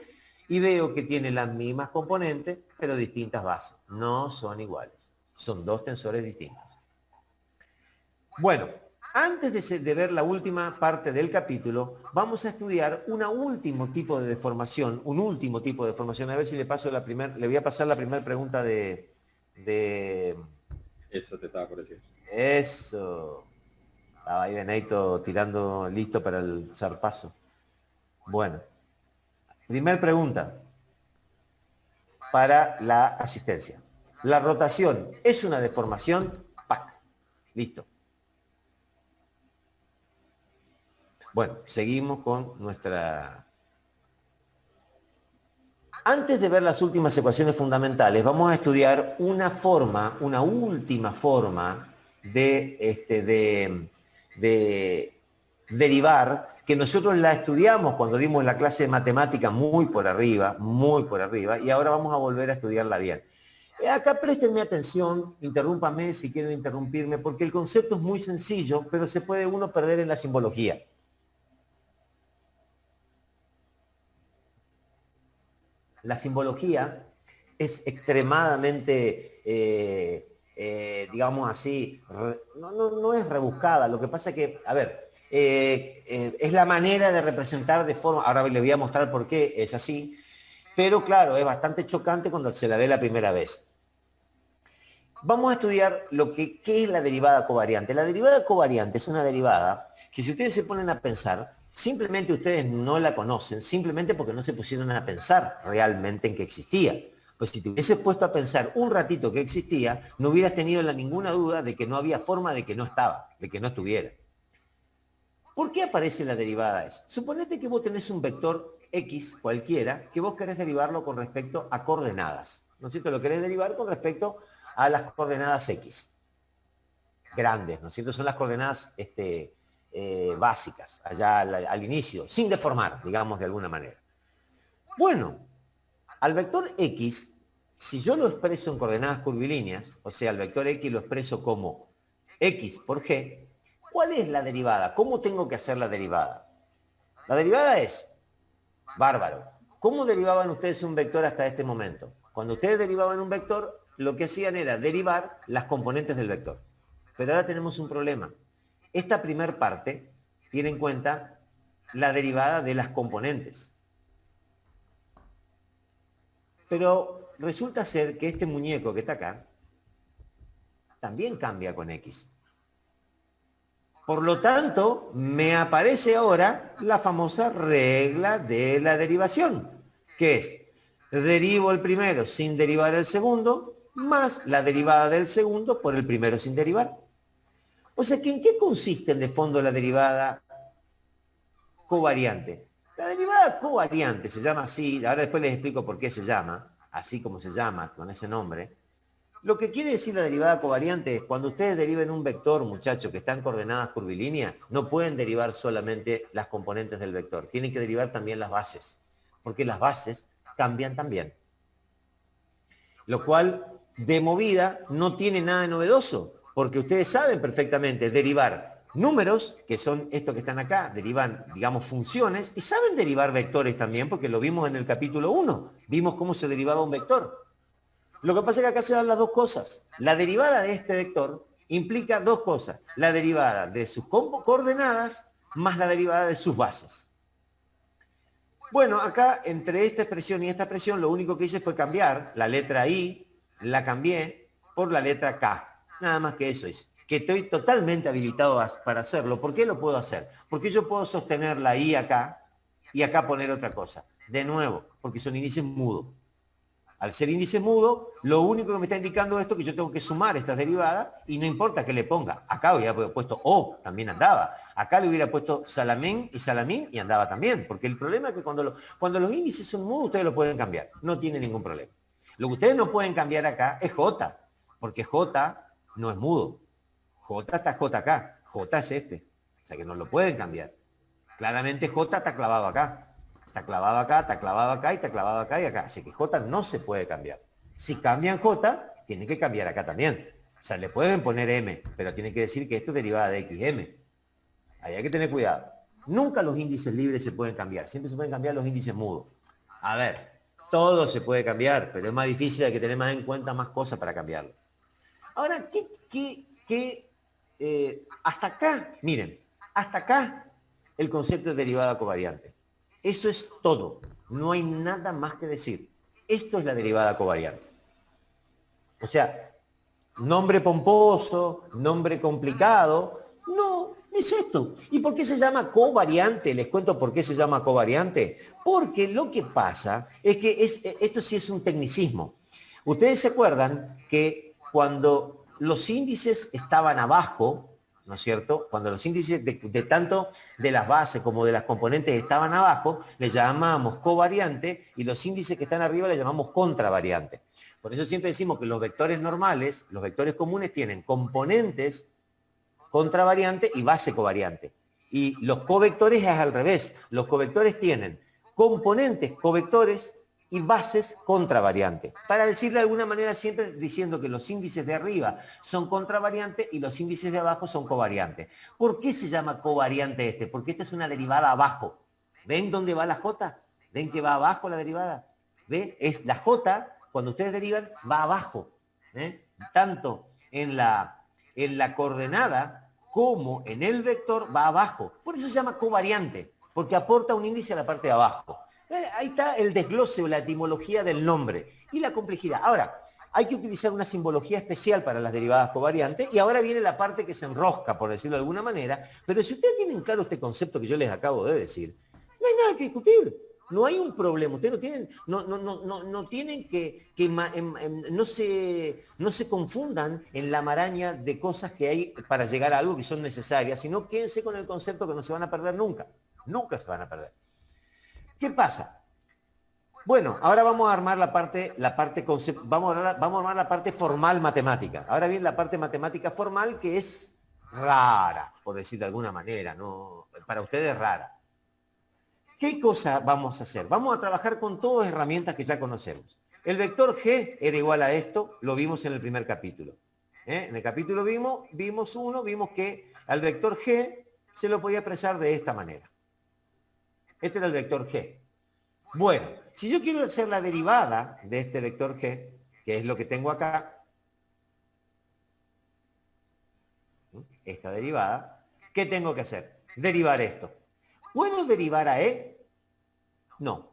y veo que tiene las mismas componentes, pero distintas bases. No son iguales. Son dos tensores distintos. Bueno, antes de ver la última parte del capítulo, vamos a estudiar un último tipo de deformación, A ver si le voy a pasar la primera pregunta de... Eso te estaba por decir. Eso. Estaba ahí Benedito tirando listo para el zarpazo. Bueno. Primer pregunta para la asistencia. ¿La rotación es una deformación? ¡Pac! Listo. Bueno, seguimos con nuestra... Antes de ver las últimas ecuaciones fundamentales, vamos a estudiar una última forma de derivar, que nosotros la estudiamos cuando dimos la clase de matemática muy por arriba, y ahora vamos a volver a estudiarla bien. Acá préstenme atención, interrúmpame si quieren interrumpirme, porque el concepto es muy sencillo, pero se puede uno perder en la simbología. La simbología es extremadamente, digamos así, no es rebuscada. Lo que pasa es que, a ver, es la manera de representar de forma, ahora le voy a mostrar por qué es así, pero claro, es bastante chocante cuando se la ve la primera vez. Vamos a estudiar qué es la derivada covariante. La derivada covariante es una derivada que si ustedes se ponen a pensar, simplemente ustedes no la conocen, simplemente porque no se pusieron a pensar realmente en que existía. Pues si te hubieses puesto a pensar un ratito que existía, no hubieras tenido ninguna duda de que no había forma de que no estaba, de que no estuviera. ¿Por qué aparece la derivada esa? Suponete que vos tenés un vector X cualquiera, que vos querés derivarlo con respecto a coordenadas. ¿No es cierto? Lo querés derivar con respecto a las coordenadas X. Grandes, ¿no es cierto? Son las coordenadas básicas, allá al inicio, sin deformar, digamos, de alguna manera. Bueno, al vector X, si yo lo expreso en coordenadas curvilíneas, o sea, el vector X lo expreso como X por G, ¿cuál es la derivada? ¿Cómo tengo que hacer la derivada? La derivada es, bárbaro, ¿cómo derivaban ustedes un vector hasta este momento? Cuando ustedes derivaban un vector, lo que hacían era derivar las componentes del vector. Pero ahora tenemos un problema. Esta primer parte tiene en cuenta la derivada de las componentes. Pero resulta ser que este muñeco que está acá también cambia con X. Por lo tanto, me aparece ahora la famosa regla de la derivación, que es, derivo el primero sin derivar el segundo, más la derivada del segundo por el primero sin derivar. O sea, ¿en qué consiste de fondo la derivada covariante? La derivada covariante se llama así, ahora después les explico por qué se llama, así como se llama, con ese nombre. Lo que quiere decir la derivada covariante es cuando ustedes deriven un vector, muchachos, que está en coordenadas curvilíneas, no pueden derivar solamente las componentes del vector, tienen que derivar también las bases, porque las bases cambian también. Lo cual, de movida, no tiene nada de novedoso, porque ustedes saben perfectamente derivar números, que son estos que están acá, derivan, digamos, funciones, y saben derivar vectores también, porque lo vimos en el capítulo 1, vimos cómo se derivaba un vector. Lo que pasa es que acá se dan las dos cosas. La derivada de este vector implica dos cosas. La derivada de sus coordenadas más la derivada de sus bases. Bueno, acá entre esta expresión y esta expresión lo único que hice fue cambiar la letra I, la cambié por la letra K. Nada más que eso es. Que estoy totalmente habilitado para hacerlo. ¿Por qué lo puedo hacer? Porque yo puedo sostener la I acá y acá poner otra cosa. De nuevo, porque son índices mudos. Al ser índice mudo, lo único que me está indicando esto es que yo tengo que sumar estas derivadas y no importa que le ponga. Acá hubiera puesto O, también andaba. Acá le hubiera puesto Salamén y Salamín y andaba también. Porque el problema es que cuando los índices son mudos, ustedes lo pueden cambiar. No tiene ningún problema. Lo que ustedes no pueden cambiar acá es J, porque J no es mudo. J está J acá. J es este. O sea que no lo pueden cambiar. Claramente J está clavado acá. Está clavado acá, está clavado acá y está clavado acá y acá. Así que J no se puede cambiar. Si cambian J, tienen que cambiar acá también. O sea, le pueden poner M, pero tienen que decir que esto es derivada de XM. Ahí hay que tener cuidado. Nunca los índices libres se pueden cambiar. Siempre se pueden cambiar los índices mudos. A ver, todo se puede cambiar, pero es más difícil, hay que tener más en cuenta más cosas para cambiarlo. Ahora, hasta acá, miren, hasta acá el concepto de derivada covariante. Eso es todo. No hay nada más que decir. Esto es la derivada covariante. O sea, nombre pomposo, nombre complicado. No, es esto. ¿Y por qué se llama covariante? Les cuento por qué se llama covariante. Porque lo que pasa es que esto sí es un tecnicismo. Ustedes se acuerdan que cuando los índices estaban abajo, ¿no es cierto? Cuando los índices de tanto de las bases como de las componentes estaban abajo, le llamábamos covariante y los índices que están arriba le llamamos contravariante. Por eso siempre decimos que los vectores normales, los vectores comunes tienen componentes contravariante y base covariante. Y los covectores es al revés. Los covectores tienen componentes covectores y bases contravariantes. Para decirle de alguna manera siempre diciendo que los índices de arriba son contravariantes y los índices de abajo son covariantes. ¿Por qué se llama covariante este? Porque esta es una derivada abajo. ¿Ven dónde va la J? ¿Ven que va abajo la derivada? ¿Ven? Es la J, cuando ustedes derivan, va abajo. Tanto en la coordenada como en el vector va abajo. Por eso se llama covariante, porque aporta un índice a la parte de abajo. Ahí está el desglose o la etimología del nombre y la complejidad. Ahora, hay que utilizar una simbología especial para las derivadas covariantes y ahora viene la parte que se enrosca, por decirlo de alguna manera, pero si ustedes tienen claro este concepto que yo les acabo de decir, no hay nada que discutir. No hay un problema. Ustedes no tienen que no se confundan en la maraña de cosas que hay para llegar a algo que son necesarias, sino quédense con el concepto que no se van a perder nunca. Nunca se van a perder. ¿Qué pasa? Bueno, ahora vamos a armar vamos a armar la parte formal matemática. Ahora viene la parte matemática formal que es rara, por decir de alguna manera, no, para ustedes rara. ¿Qué cosa vamos a hacer? Vamos a trabajar con todas herramientas que ya conocemos. El vector G era igual a esto, lo vimos en el primer capítulo. En el capítulo vimos que al vector G se lo podía expresar de esta manera. Este era el vector G. Bueno, si yo quiero hacer la derivada de este vector G, que es lo que tengo acá, esta derivada, ¿qué tengo que hacer? Derivar esto. ¿Puedo derivar a E? No.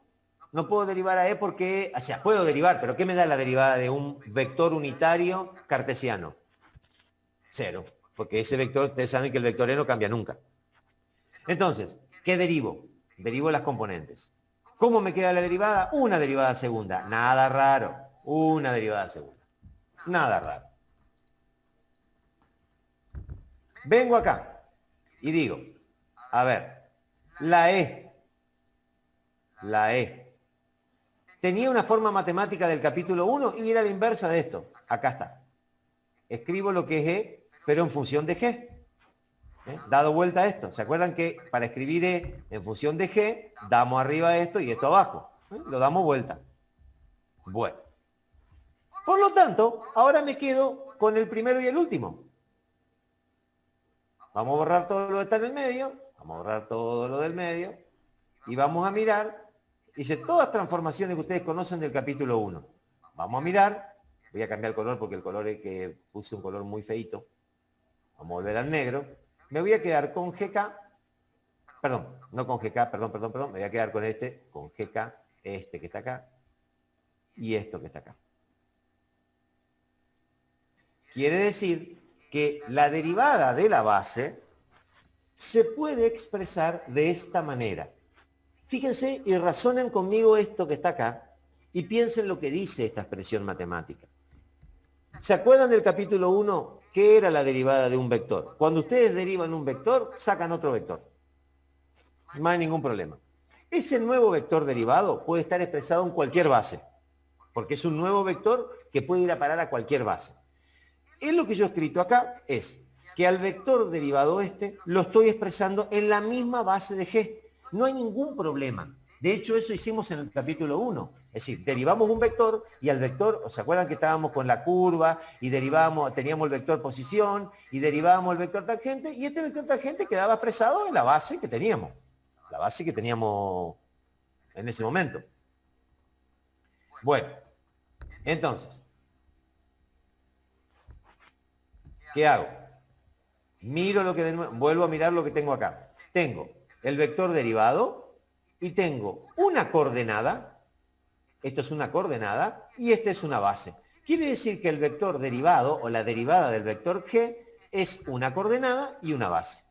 No puedo derivar a E porque, o sea, puedo derivar, pero ¿qué me da la derivada de un vector unitario cartesiano? Cero. Porque ese vector, ustedes saben que el vector E no cambia nunca. Entonces, ¿qué derivo? Derivo las componentes. ¿Cómo me queda la derivada? Una derivada segunda. Nada raro. Una derivada segunda. Nada raro. Vengo acá y digo, a ver, la E tenía una forma matemática del capítulo 1 y era la inversa de esto. Acá está. Escribo lo que es E, pero en función de G. Dado vuelta a esto. ¿Se acuerdan que para escribir E en función de G, damos arriba esto y esto abajo? Lo damos vuelta. Bueno. Por lo tanto, ahora me quedo con el primero y el último. Vamos a borrar todo lo que está en el medio. Vamos a borrar todo lo del medio. Y vamos a mirar. Dice, todas transformaciones que ustedes conocen del capítulo 1. Vamos a mirar. Voy a cambiar el color porque el color es que puse un color muy feito. Vamos a volver al negro. Me voy a quedar con GK. Perdón, no con GK, perdón. Me voy a quedar con con GK, este que está acá. Y esto que está acá. Quiere decir que la derivada de la base se puede expresar de esta manera. Fíjense y razonen conmigo esto que está acá y piensen lo que dice esta expresión matemática. ¿Se acuerdan del capítulo 1? ¿Qué era la derivada de un vector? Cuando ustedes derivan un vector, sacan otro vector. No hay ningún problema. Ese nuevo vector derivado puede estar expresado en cualquier base, porque es un nuevo vector que puede ir a parar a cualquier base. Lo que yo he escrito acá es que al vector derivado este lo estoy expresando en la misma base de G. No hay ningún problema. De hecho, eso hicimos en el capítulo 1. Es decir, derivamos un vector y al vector, ¿os acuerdan que estábamos con la curva y teníamos el vector posición y derivábamos el vector tangente? Y este vector tangente quedaba expresado en la base que teníamos. La base que teníamos en ese momento. Bueno, entonces, ¿qué hago? Vuelvo a mirar lo que tengo acá. Tengo el vector derivado y tengo una coordenada. Esto es una coordenada y esta es una base. Quiere decir que el vector derivado o la derivada del vector G es una coordenada y una base.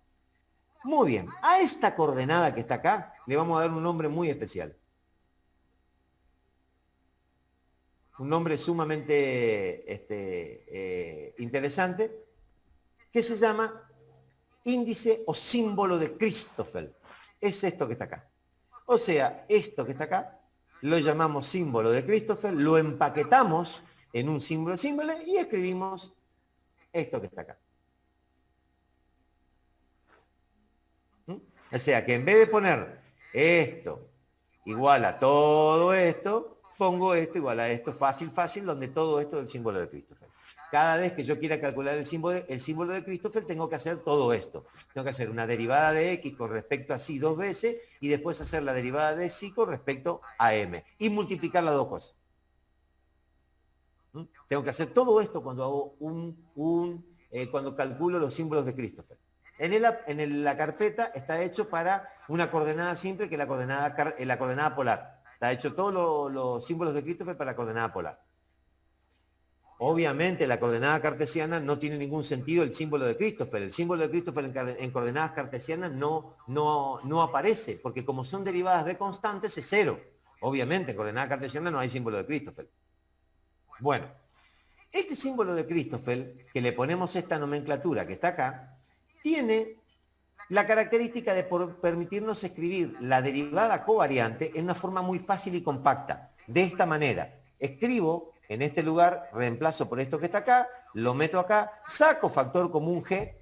Muy bien, a esta coordenada que está acá le vamos a dar un nombre muy especial. Un nombre sumamente interesante, que se llama índice o símbolo de Christoffel. Es esto que está acá. O sea, esto que está acá lo llamamos símbolo de Christoffel, lo empaquetamos en un símbolo y escribimos esto que está acá. O sea, que en vez de poner esto igual a todo esto, pongo esto igual a esto, fácil, donde todo esto es el símbolo de Christoffel. Cada vez que yo quiera calcular el símbolo de Christoffel, tengo que hacer todo esto. Tengo que hacer una derivada de x con respecto a psi 2 veces y después hacer la derivada de psi con respecto a m. Y multiplicar las dos cosas. Tengo que hacer todo esto cuando hago cuando calculo los símbolos de Christoffel. En la carpeta está hecho para una coordenada simple que es la coordenada polar. Está hecho todos los símbolos de Christoffel para la coordenada polar. Obviamente la coordenada cartesiana no tiene ningún sentido el símbolo de Christoffel. El símbolo de Christoffel en coordenadas cartesianas no aparece, porque como son derivadas de constantes es cero. Obviamente en coordenada cartesiana no hay símbolo de Christoffel. Bueno, este símbolo de Christoffel, que le ponemos esta nomenclatura que está acá, tiene la característica de permitirnos escribir la derivada covariante en una forma muy fácil y compacta. De esta manera, escribo en este lugar, reemplazo por esto que está acá, lo meto acá, saco factor común G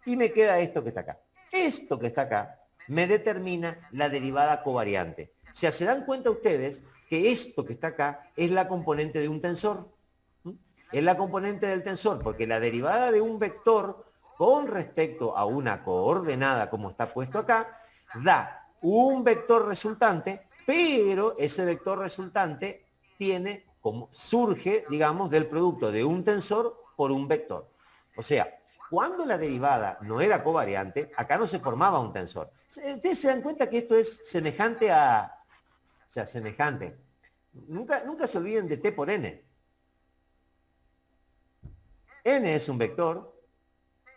y me queda esto que está acá. Esto que está acá me determina la derivada covariante. O sea, se dan cuenta ustedes que esto que está acá es la componente de un tensor. Es la componente del tensor, porque la derivada de un vector con respecto a una coordenada, como está puesto acá, da un vector resultante, pero ese vector resultante surge, digamos, del producto de un tensor por un vector. O sea, cuando la derivada no era covariante, acá no se formaba un tensor. Ustedes se dan cuenta que esto es semejante a... O sea, semejante. Nunca se olviden de T por N. N es un vector,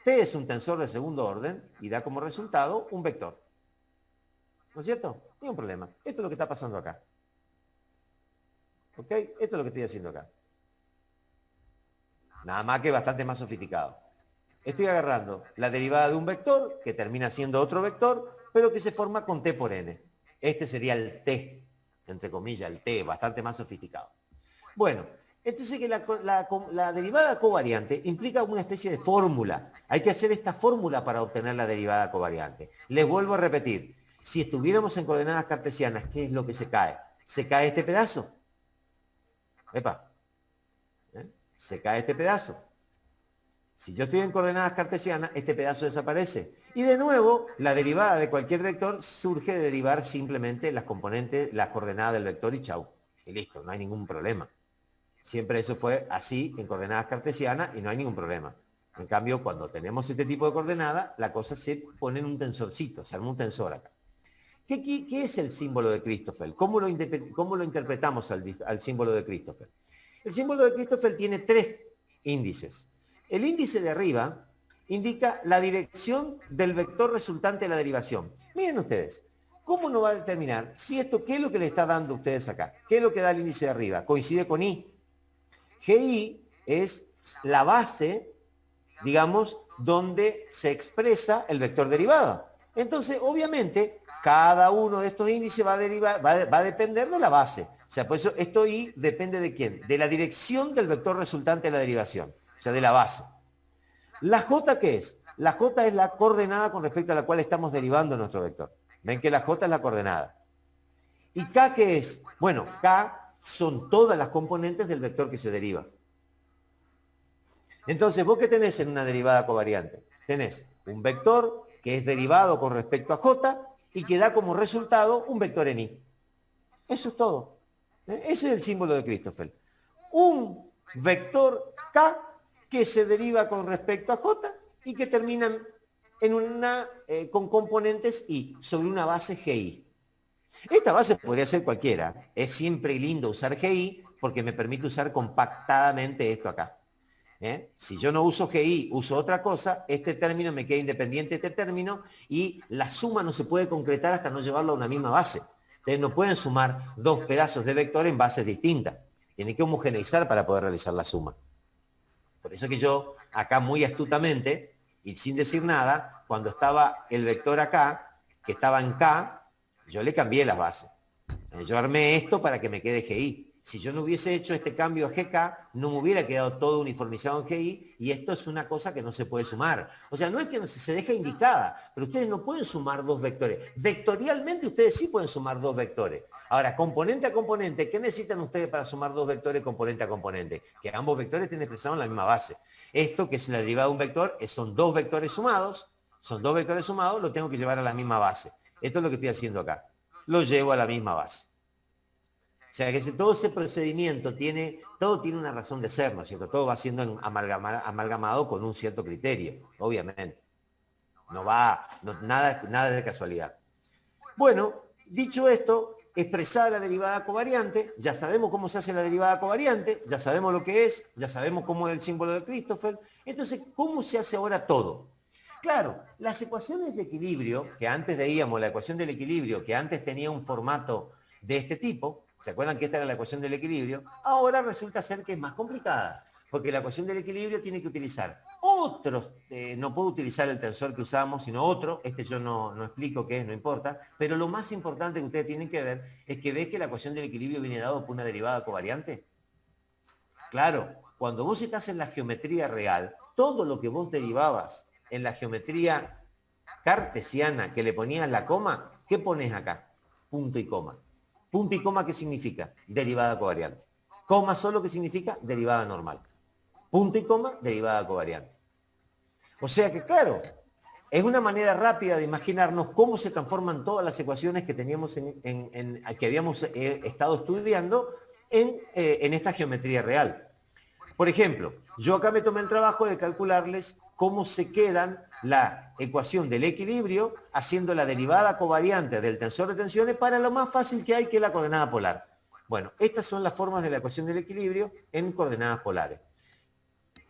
T es un tensor de segundo orden y da como resultado un vector. ¿No es cierto? Ni un problema. Esto es lo que está pasando acá. ¿Ok? Esto es lo que estoy haciendo acá. Nada más que bastante más sofisticado. Estoy agarrando la derivada de un vector, que termina siendo otro vector, pero que se forma con T por N. Este sería el T, entre comillas, el T, bastante más sofisticado. Bueno, entonces que la derivada covariante implica una especie de fórmula. Hay que hacer esta fórmula para obtener la derivada covariante. Les vuelvo a repetir. Si estuviéramos en coordenadas cartesianas, ¿qué es lo que se cae? Se cae este pedazo. Epa. Se cae este pedazo. Si yo estoy en coordenadas cartesianas, este pedazo desaparece. Y de nuevo, la derivada de cualquier vector surge de derivar simplemente las componentes, las coordenadas del vector y chau. Y listo, no hay ningún problema. Siempre eso fue así en coordenadas cartesianas y no hay ningún problema. En cambio, cuando tenemos este tipo de coordenada, la cosa se pone en un tensorcito, se arma un tensor acá. ¿Qué es el símbolo de Christoffel? ¿Cómo lo interpretamos al símbolo de Christoffel? El símbolo de Christoffel tiene tres índices. El índice de arriba indica la dirección del vector resultante de la derivación. Miren ustedes, ¿cómo nos va a determinar si esto, qué es lo que le está dando a ustedes acá? ¿Qué es lo que da el índice de arriba? Coincide con I. GI es la base, digamos, donde se expresa el vector derivado. Entonces, obviamente, cada uno de estos índices va a depender de la base. O sea, por eso esto I depende de quién? De la dirección del vector resultante de la derivación, o sea, de la base. ¿La J qué es? La J es la coordenada con respecto a la cual estamos derivando nuestro vector. Ven que la J es la coordenada. ¿Y K qué es? Bueno, K son todas las componentes del vector que se deriva. Entonces, ¿vos qué tenés en una derivada covariante? Tenés un vector que es derivado con respecto a J y que da como resultado un vector en I. Eso es todo. Ese es el símbolo de Christoffel. Un vector K que se deriva con respecto a J y que terminan en con componentes I sobre una base GI. Esta base podría ser cualquiera. Es siempre lindo usar GI porque me permite usar compactadamente esto acá. Si yo no uso GI, uso otra cosa, este término me queda independiente de este término y la suma no se puede concretar hasta no llevarlo a una misma base. Ustedes no pueden sumar dos pedazos de vector en bases distintas. Tienen que homogeneizar para poder realizar la suma. Por eso que yo, acá muy astutamente, y sin decir nada, cuando estaba el vector acá, que estaba en K, yo le cambié las bases. Yo armé esto para que me quede GI. Si yo no hubiese hecho este cambio a GK, no me hubiera quedado todo uniformizado en GI, y esto es una cosa que no se puede sumar. O sea, no es que no se deja indicada, pero ustedes no pueden sumar dos vectores. Vectorialmente ustedes sí pueden sumar dos vectores. Ahora, componente a componente, ¿qué necesitan ustedes para sumar dos vectores componente a componente? Que ambos vectores estén expresados en la misma base. Esto, que es la derivada de un vector, son dos vectores sumados, lo tengo que llevar a la misma base. Esto es lo que estoy haciendo acá. Lo llevo a la misma base. O sea, que todo ese procedimiento todo tiene una razón de ser, ¿no es cierto? Todo va siendo amalgamado con un cierto criterio, obviamente. Nada es de casualidad. Bueno, dicho esto, expresada la derivada covariante, ya sabemos cómo se hace la derivada covariante, ya sabemos lo que es, ya sabemos cómo es el símbolo de Christoffel. Entonces, ¿cómo se hace ahora todo? Claro, las ecuaciones de equilibrio, que antes veíamos, la ecuación del equilibrio, que antes tenía un formato de este tipo, ¿se acuerdan que esta era la ecuación del equilibrio? Ahora resulta ser que es más complicada, porque la ecuación del equilibrio tiene que utilizar otros, no puedo utilizar el tensor que usamos, sino otro, yo no explico qué es, no importa, pero lo más importante que ustedes tienen que ver es que ves que la ecuación del equilibrio viene dado por una derivada covariante. Claro, cuando vos estás en la geometría real, todo lo que vos derivabas en la geometría cartesiana que le ponías la coma, ¿qué pones acá? Punto y coma. Punto y coma, ¿qué significa? Derivada covariante. Coma solo, ¿qué significa? Derivada normal. Punto y coma, derivada covariante. O sea que, claro, es una manera rápida de imaginarnos cómo se transforman todas las ecuaciones que teníamos que habíamos estado estudiando en esta geometría real. Por ejemplo, yo acá me tomé el trabajo de calcularles cómo se quedan la ecuación del equilibrio haciendo la derivada covariante del tensor de tensiones para lo más fácil que hay, que es la coordenada polar. Bueno, estas son las formas de la ecuación del equilibrio en coordenadas polares.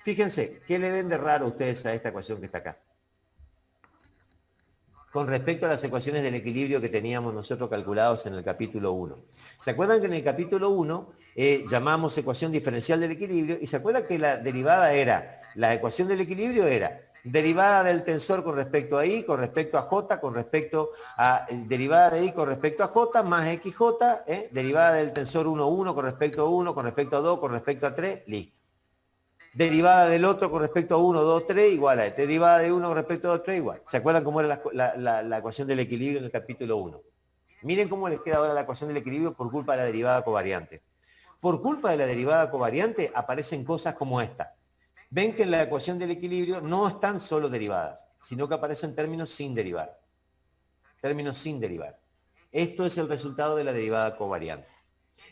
Fíjense, ¿qué le ven de raro ustedes a esta ecuación que está acá? Con respecto a las ecuaciones del equilibrio que teníamos nosotros calculados en el capítulo 1. ¿Se acuerdan que en el capítulo 1 llamamos ecuación diferencial del equilibrio? Y se acuerdan que la derivada la ecuación del equilibrio era derivada del tensor con respecto a I, con respecto a J, con respecto a derivada de I con respecto a J, más XJ, derivada del tensor 1, 1 con respecto a 1, con respecto a 2, con respecto a 3, listo. Derivada del otro con respecto a 1, 2, 3, igual a este. Derivada de 1 con respecto a 2, 3, igual. ¿Se acuerdan cómo era la ecuación del equilibrio en el capítulo 1? Miren cómo les queda ahora la ecuación del equilibrio por culpa de la derivada covariante. Por culpa de la derivada covariante aparecen cosas como esta. Ven que en la ecuación del equilibrio no están solo derivadas, sino que aparecen términos sin derivar. Términos sin derivar. Esto es el resultado de la derivada covariante.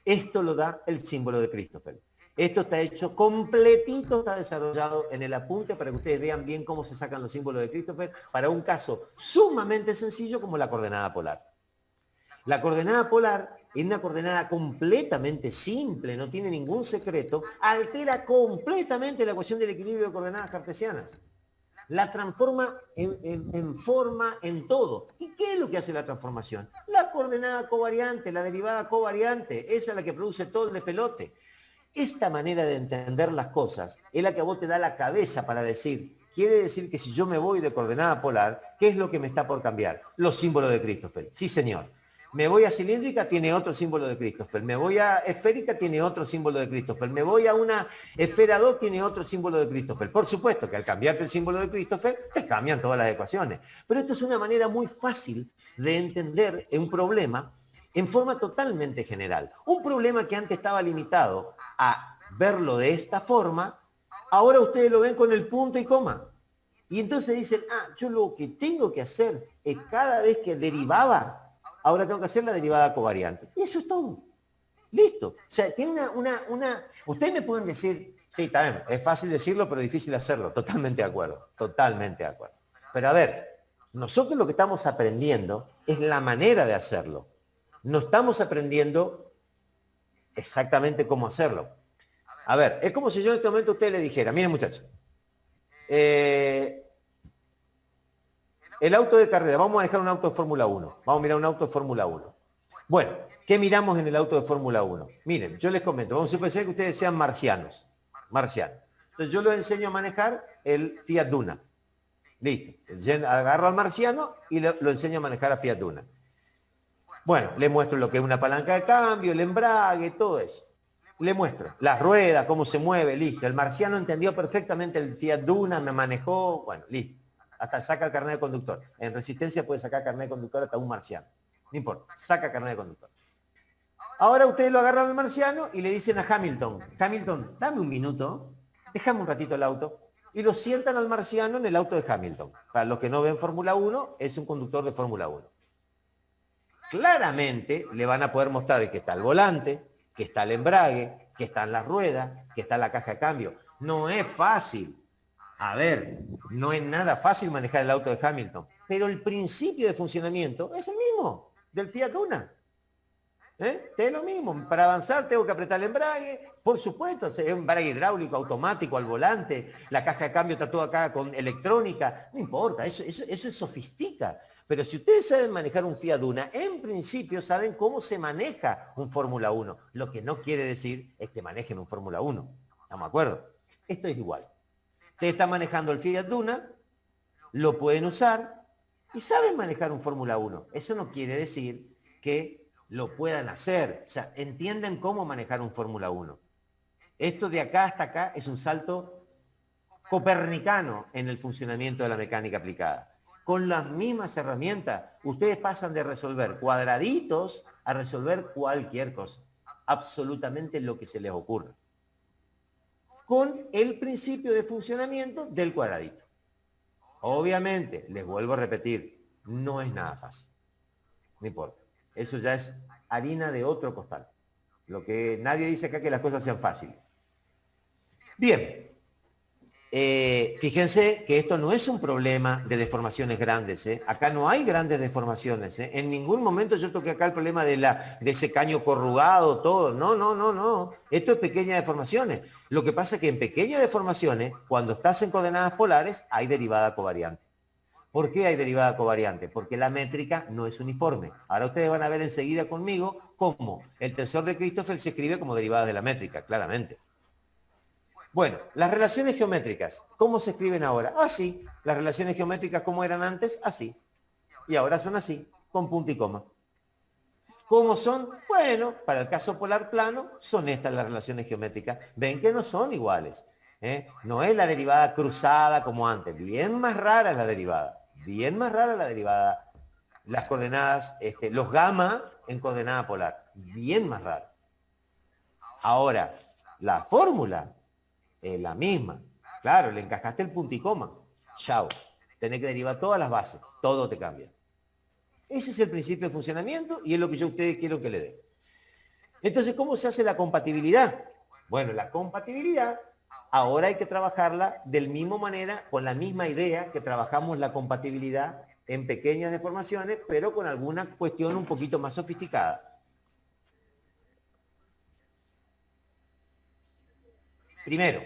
Esto lo da el símbolo de Christoffel. Esto está hecho completito, está desarrollado en el apunte para que ustedes vean bien cómo se sacan los símbolos de Christoffel para un caso sumamente sencillo como la coordenada polar. La coordenada polar en una coordenada completamente simple, no tiene ningún secreto, altera completamente la ecuación del equilibrio de coordenadas cartesianas. La transforma en forma, en todo. ¿Y qué es lo que hace la transformación? La coordenada covariante, la derivada covariante, esa es la que produce todo el despelote. Esta manera de entender las cosas es la que a vos te da la cabeza para decir, quiere decir que si yo me voy de coordenada polar, ¿qué es lo que me está por cambiar? Los símbolos de Christoffel. Sí, señor. Me voy a cilíndrica, tiene otro símbolo de Christoffel. Me voy a esférica, tiene otro símbolo de Christoffel. Me voy a una esfera 2, tiene otro símbolo de Christoffel. Por supuesto que al cambiarte el símbolo de Christoffel, te cambian todas las ecuaciones. Pero esto es una manera muy fácil de entender un problema en forma totalmente general. Un problema que antes estaba limitado a verlo de esta forma, ahora ustedes lo ven con el punto y coma. Y entonces dicen, yo lo que tengo que hacer es cada vez que derivaba, ahora tengo que hacer la derivada covariante. Y eso es todo. Listo. O sea, tiene Ustedes me pueden decir, sí, está bien, es fácil decirlo, pero difícil hacerlo. Totalmente de acuerdo. Totalmente de acuerdo. Pero a ver, nosotros lo que estamos aprendiendo es la manera de hacerlo. No estamos aprendiendo exactamente cómo hacerlo. A ver, es como si yo en este momento a usted le dijera, miren muchachos, el auto de carrera, vamos a manejar un auto de Fórmula 1. Vamos a mirar un auto de Fórmula 1. Bueno, ¿qué miramos en el auto de Fórmula 1? Miren, yo les comento, vamos a suponer que ustedes sean marcianos. Entonces yo les enseño a manejar el Fiat Duna. Listo. Agarro al marciano y lo enseño a manejar a Fiat Duna. Bueno, le muestro lo que es una palanca de cambio, el embrague, todo eso. Le muestro las ruedas, cómo se mueve, listo. El marciano entendió perfectamente el Fiat Duna, me manejó, bueno, listo. Hasta saca el carnet de conductor. En resistencia puede sacar carnet de conductor hasta un marciano. No importa, saca carnet de conductor. Ahora ustedes lo agarran al marciano y le dicen a Hamilton, Hamilton, dame un minuto, déjame un ratito el auto. Y lo sientan al marciano en el auto de Hamilton. Para los que no ven Fórmula 1, es un conductor de Fórmula 1. Claramente le van a poder mostrar que está el volante, que está el embrague, que están las ruedas, que está la caja de cambio. No es fácil. A ver, no es nada fácil manejar el auto de Hamilton, pero el principio de funcionamiento es el mismo del Fiat Duna. Es lo mismo. Para avanzar tengo que apretar el embrague. Por supuesto, es un embrague hidráulico, automático, al volante. La caja de cambio está toda acá con electrónica. No importa, eso es sofistica. Pero si ustedes saben manejar un Fiat Duna, en principio saben cómo se maneja un Fórmula 1. Lo que no quiere decir es que manejen un Fórmula 1. ¿Estamos de acuerdo? Esto es igual. Ustedes están manejando el Fiat Duna, lo pueden usar y saben manejar un Fórmula 1. Eso no quiere decir que lo puedan hacer. O sea, entienden cómo manejar un Fórmula 1. Esto de acá hasta acá es un salto copernicano en el funcionamiento de la mecánica aplicada. Con las mismas herramientas, ustedes pasan de resolver cuadraditos a resolver cualquier cosa. Absolutamente lo que se les ocurra. Con el principio de funcionamiento del cuadradito. Obviamente, les vuelvo a repetir, no es nada fácil. No importa. Eso ya es harina de otro costal. Lo que nadie dice acá que las cosas sean fáciles. Bien. Fíjense que esto no es un problema de deformaciones grandes. Acá no hay grandes deformaciones. En ningún momento yo toqué acá el problema de ese caño corrugado, todo. No. Esto es pequeñas deformaciones. Lo que pasa es que en pequeñas deformaciones, cuando estás en coordenadas polares, hay derivada covariante. ¿Por qué hay derivada covariante? Porque la métrica no es uniforme. Ahora ustedes van a ver enseguida conmigo cómo el tensor de Christoffel se escribe como derivada de la métrica, claramente. Bueno, las relaciones geométricas, ¿cómo se escriben ahora? Así. Las relaciones geométricas, ¿cómo eran antes? Así. Y ahora son así, con punto y coma. ¿Cómo son? Bueno, para el caso polar plano, son estas las relaciones geométricas. Ven que no son iguales. No es la derivada cruzada como antes. Bien más rara es la derivada. Bien más rara la derivada. Las coordenadas, los gamma en coordenada polar. Bien más rara. Ahora, la fórmula es la misma. Claro, le encajaste el punto y coma. Chao. Tenés que derivar todas las bases. Todo te cambia. Ese es el principio de funcionamiento y es lo que yo a ustedes quiero que le den. Entonces, ¿cómo se hace la compatibilidad? Bueno, la compatibilidad ahora hay que trabajarla de la misma manera, con la misma idea que trabajamos la compatibilidad en pequeñas deformaciones, pero con alguna cuestión un poquito más sofisticada. Primero,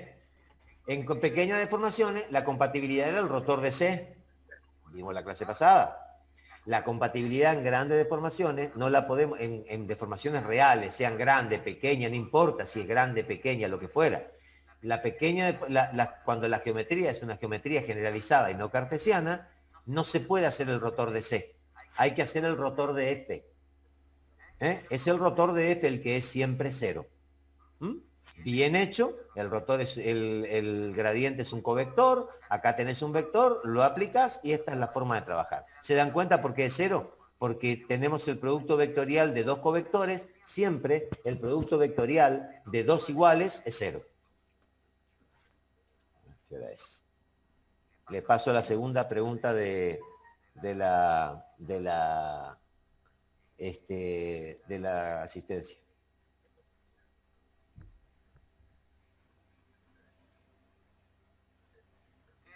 en pequeñas deformaciones, la compatibilidad era el rotor de C. Vimos la clase pasada. La compatibilidad en grandes deformaciones no la podemos, en deformaciones reales, sean grandes, pequeñas, no importa si es grande, pequeña, lo que fuera. La pequeña, cuando la geometría es una geometría generalizada y no cartesiana, no se puede hacer el rotor de C. Hay que hacer el rotor de F. Es el rotor de F el que es siempre cero. Bien hecho, el rotor es el gradiente es un covector, acá tenés un vector, lo aplicas y esta es la forma de trabajar. ¿Se dan cuenta por qué es cero? Porque tenemos el producto vectorial de dos covectores, siempre el producto vectorial de dos iguales es cero. ¿Qué hora es? Le paso a la segunda pregunta de la asistencia.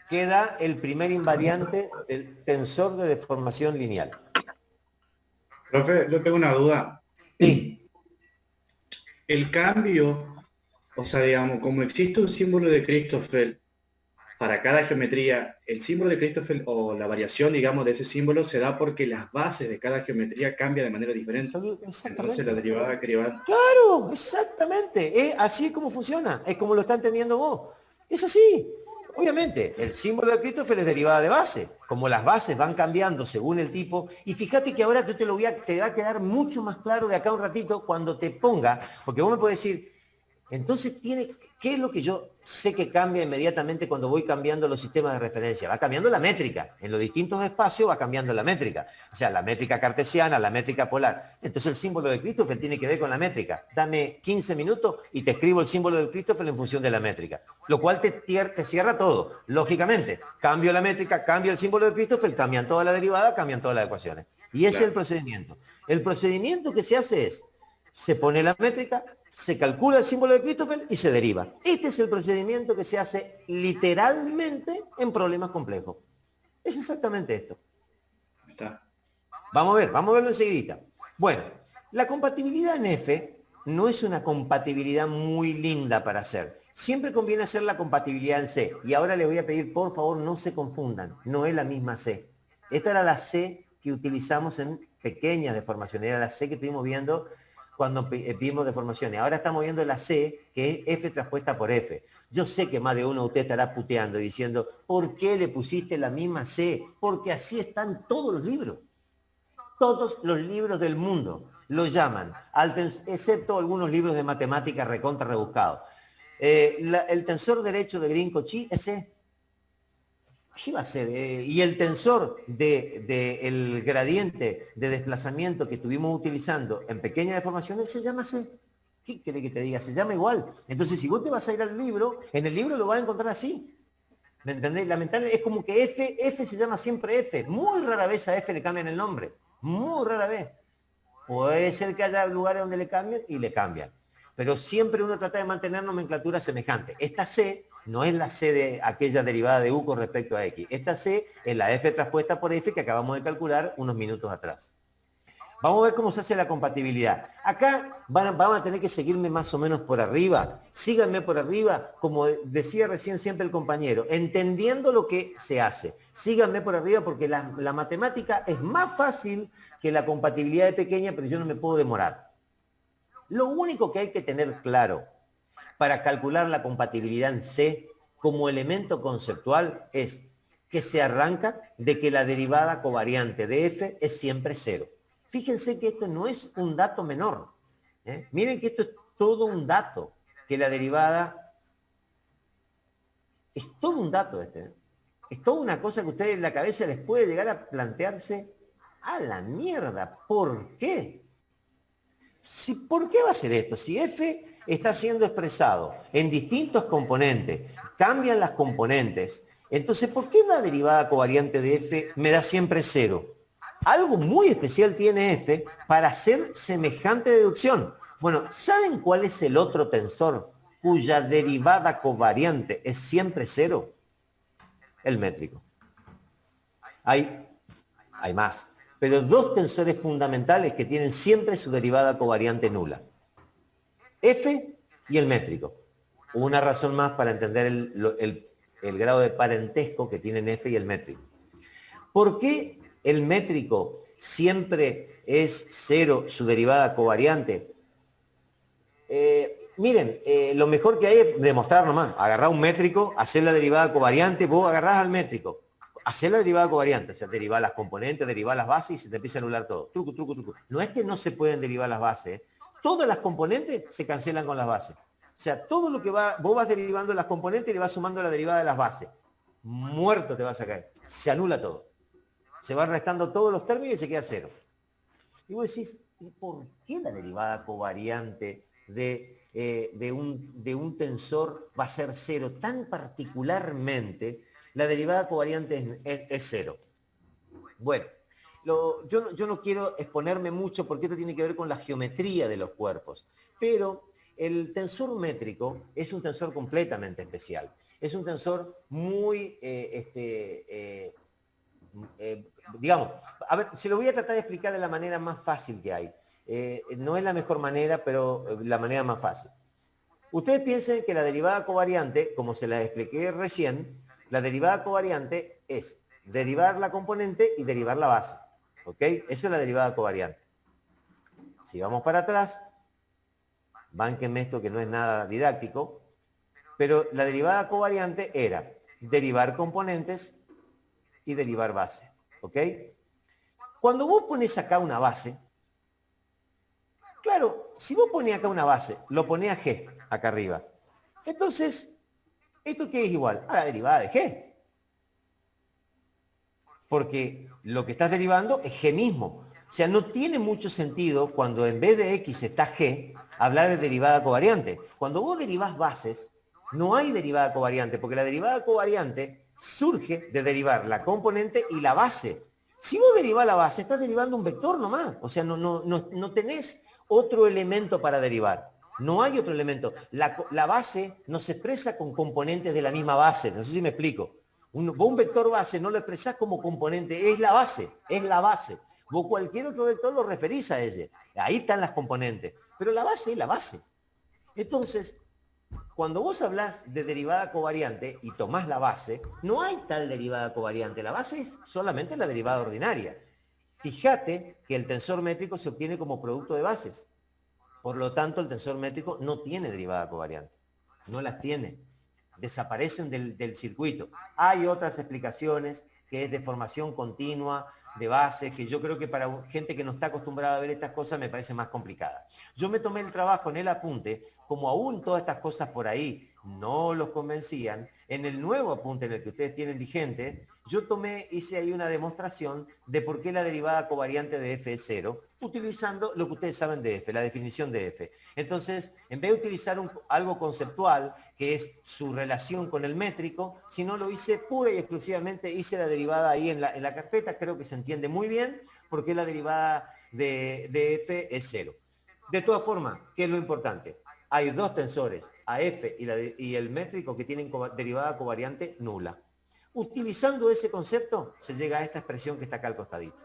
Queda el primer invariante del tensor de deformación lineal. Profe, yo tengo una duda. Sí. El cambio, o sea, digamos, como existe un símbolo de Christoffel para cada geometría, el símbolo de Christoffel o la variación, digamos, de ese símbolo se da porque las bases de cada geometría cambian de manera diferente. Entonces la derivada que va... Claro, exactamente. Así es como funciona. Es como lo está entendiendo vos. Es así. Obviamente, el símbolo de Christoffel es derivada de base. Como las bases van cambiando según el tipo. Y fíjate que ahora te va a quedar mucho más claro de acá a un ratito cuando te ponga. Porque vos me podés decir, entonces, ¿qué es lo que yo sé que cambia inmediatamente cuando voy cambiando los sistemas de referencia? Va cambiando la métrica. En los distintos espacios va cambiando la métrica. O sea, la métrica cartesiana, la métrica polar. Entonces, el símbolo de Christoffel tiene que ver con la métrica. Dame 15 minutos y te escribo el símbolo de Christoffel en función de la métrica. Lo cual te cierra todo. Lógicamente, cambio la métrica, cambio el símbolo de Christoffel, cambian toda la derivada, cambian todas las ecuaciones. Y ese es el procedimiento. El procedimiento que se hace es, se pone la métrica, se calcula el símbolo de Christoffel y se deriva. Este es el procedimiento que se hace literalmente en problemas complejos. Es exactamente esto. Está. Vamos a verlo enseguida. Bueno, la compatibilidad en F no es una compatibilidad muy linda para hacer. Siempre conviene hacer la compatibilidad en C. Y ahora les voy a pedir, por favor, no se confundan. No es la misma C. Esta era la C que utilizamos en pequeñas deformaciones. Era la C que estuvimos viendo cuando vimos deformaciones. Ahora estamos viendo la C, que es F transpuesta por F. Yo sé que más de uno de ustedes estará puteando, diciendo, ¿por qué le pusiste la misma C? Porque así están todos los libros. Todos los libros del mundo lo llaman, excepto algunos libros de matemática recontra rebuscados. El tensor derecho de Green-Cauchy es C. ¿Qué va a ser? Y el tensor del gradiente de desplazamiento que estuvimos utilizando en pequeñas deformaciones se llama C. ¿Qué quiere que te diga? Se llama igual. Entonces, si vos te vas a ir al libro, en el libro lo vas a encontrar así. ¿Me entendés? Lamentablemente es como que F se llama siempre F. Muy rara vez a F le cambian el nombre. Muy rara vez. Puede ser que haya lugares donde le cambien y le cambian. Pero siempre uno trata de mantener nomenclatura semejante. Esta C no es la C de aquella derivada de U con respecto a X. Esta C es la F transpuesta por F que acabamos de calcular unos minutos atrás. Vamos a ver cómo se hace la compatibilidad. Acá van a tener que seguirme más o menos por arriba. Síganme por arriba, como decía recién siempre el compañero, entendiendo lo que se hace. Síganme por arriba porque la matemática es más fácil que la compatibilidad de pequeña, pero yo no me puedo demorar. Lo único que hay que tener claro para calcular la compatibilidad en C como elemento conceptual es que se arranca de que la derivada covariante de F es siempre cero. Fíjense que esto no es un dato menor. Miren que esto es todo un dato, que la derivada es todo un dato este. Es toda una cosa que a ustedes en la cabeza les puede llegar a plantearse a la mierda. ¿Por qué? ¿Por qué va a ser esto? Si F está siendo expresado en distintos componentes, cambian las componentes, entonces ¿por qué la derivada covariante de F me da siempre cero? Algo muy especial tiene F para hacer semejante deducción. Bueno, ¿saben cuál es el otro tensor cuya derivada covariante es siempre cero? El métrico. Hay más, pero dos tensores fundamentales que tienen siempre su derivada covariante nula. F y el métrico. Una razón más para entender el grado de parentesco que tienen F y el métrico. ¿Por qué el métrico siempre es 0 su derivada covariante? Miren, lo mejor que hay es demostrar nomás. Agarrar un métrico, hacer la derivada covariante, vos agarrás al métrico, hacer la derivada covariante, o sea, derivar las componentes, derivar las bases y se te empieza a anular todo. Truco, truco, truco. No es que no se pueden derivar las bases, ¿eh? Todas las componentes se cancelan con las bases. O sea, todo lo que vos vas derivando las componentes y le vas sumando la derivada de las bases. Muerto te vas a caer. Se anula todo. Se van restando todos los términos y se queda 0. Y vos decís, ¿y por qué la derivada covariante de un tensor va a ser 0? Tan particularmente, la derivada covariante es 0. Bueno, yo no quiero exponerme mucho porque esto tiene que ver con la geometría de los cuerpos, pero el tensor métrico es un tensor completamente especial. Es un tensor muy, digamos, a ver, se lo voy a tratar de explicar de la manera más fácil que hay. No es la mejor manera, pero la manera más fácil. Ustedes piensen que la derivada covariante, como se la expliqué recién, la derivada covariante es derivar la componente y derivar la base. ¿Ok? Eso es la derivada covariante. Si vamos para atrás, bánquenme esto que no es nada didáctico, pero la derivada covariante era derivar componentes y derivar base. ¿Ok? Cuando vos pones acá una base, claro, si vos ponés acá una base, lo ponés a G, acá arriba. Entonces, ¿esto qué es igual? A la derivada de G. Porque lo que estás derivando es G mismo. O sea, no tiene mucho sentido cuando en vez de X está G, hablar de derivada covariante. Cuando vos derivás bases, no hay derivada covariante, porque la derivada covariante surge de derivar la componente y la base. Si vos derivás la base, estás derivando un vector nomás. O sea, no tenés otro elemento para derivar. No hay otro elemento. La base no se expresa con componentes de la misma base. No sé si me explico. Vos un vector base no lo expresás como componente, es la base, es la base. Vos cualquier otro vector lo referís a ella. Ahí están las componentes. Pero la base es la base. Entonces, cuando vos hablás de derivada covariante y tomás la base, no hay tal derivada covariante. La base es solamente la derivada ordinaria. Fíjate que el tensor métrico se obtiene como producto de bases. Por lo tanto, el tensor métrico no tiene derivada covariante. No las tiene. Desaparecen del circuito. Hay otras explicaciones, que es deformación continua de bases, que yo creo que para gente que no está acostumbrada a ver estas cosas me parece más complicada. Yo me tomé el trabajo en el apunte, como aún todas estas cosas por ahí no los convencían, en el nuevo apunte en el que ustedes tienen vigente, yo hice ahí una demostración de por qué la derivada covariante de F es 0, utilizando lo que ustedes saben de F, la definición de F. Entonces, en vez de utilizar algo conceptual, que es su relación con el métrico, sino lo hice pura y exclusivamente, hice la derivada ahí en la carpeta, creo que se entiende muy bien, porque la derivada de F es 0. De todas formas, ¿qué es lo importante? Hay dos tensores, AF y el métrico, que tienen derivada covariante nula. Utilizando ese concepto, se llega a esta expresión que está acá al costadito.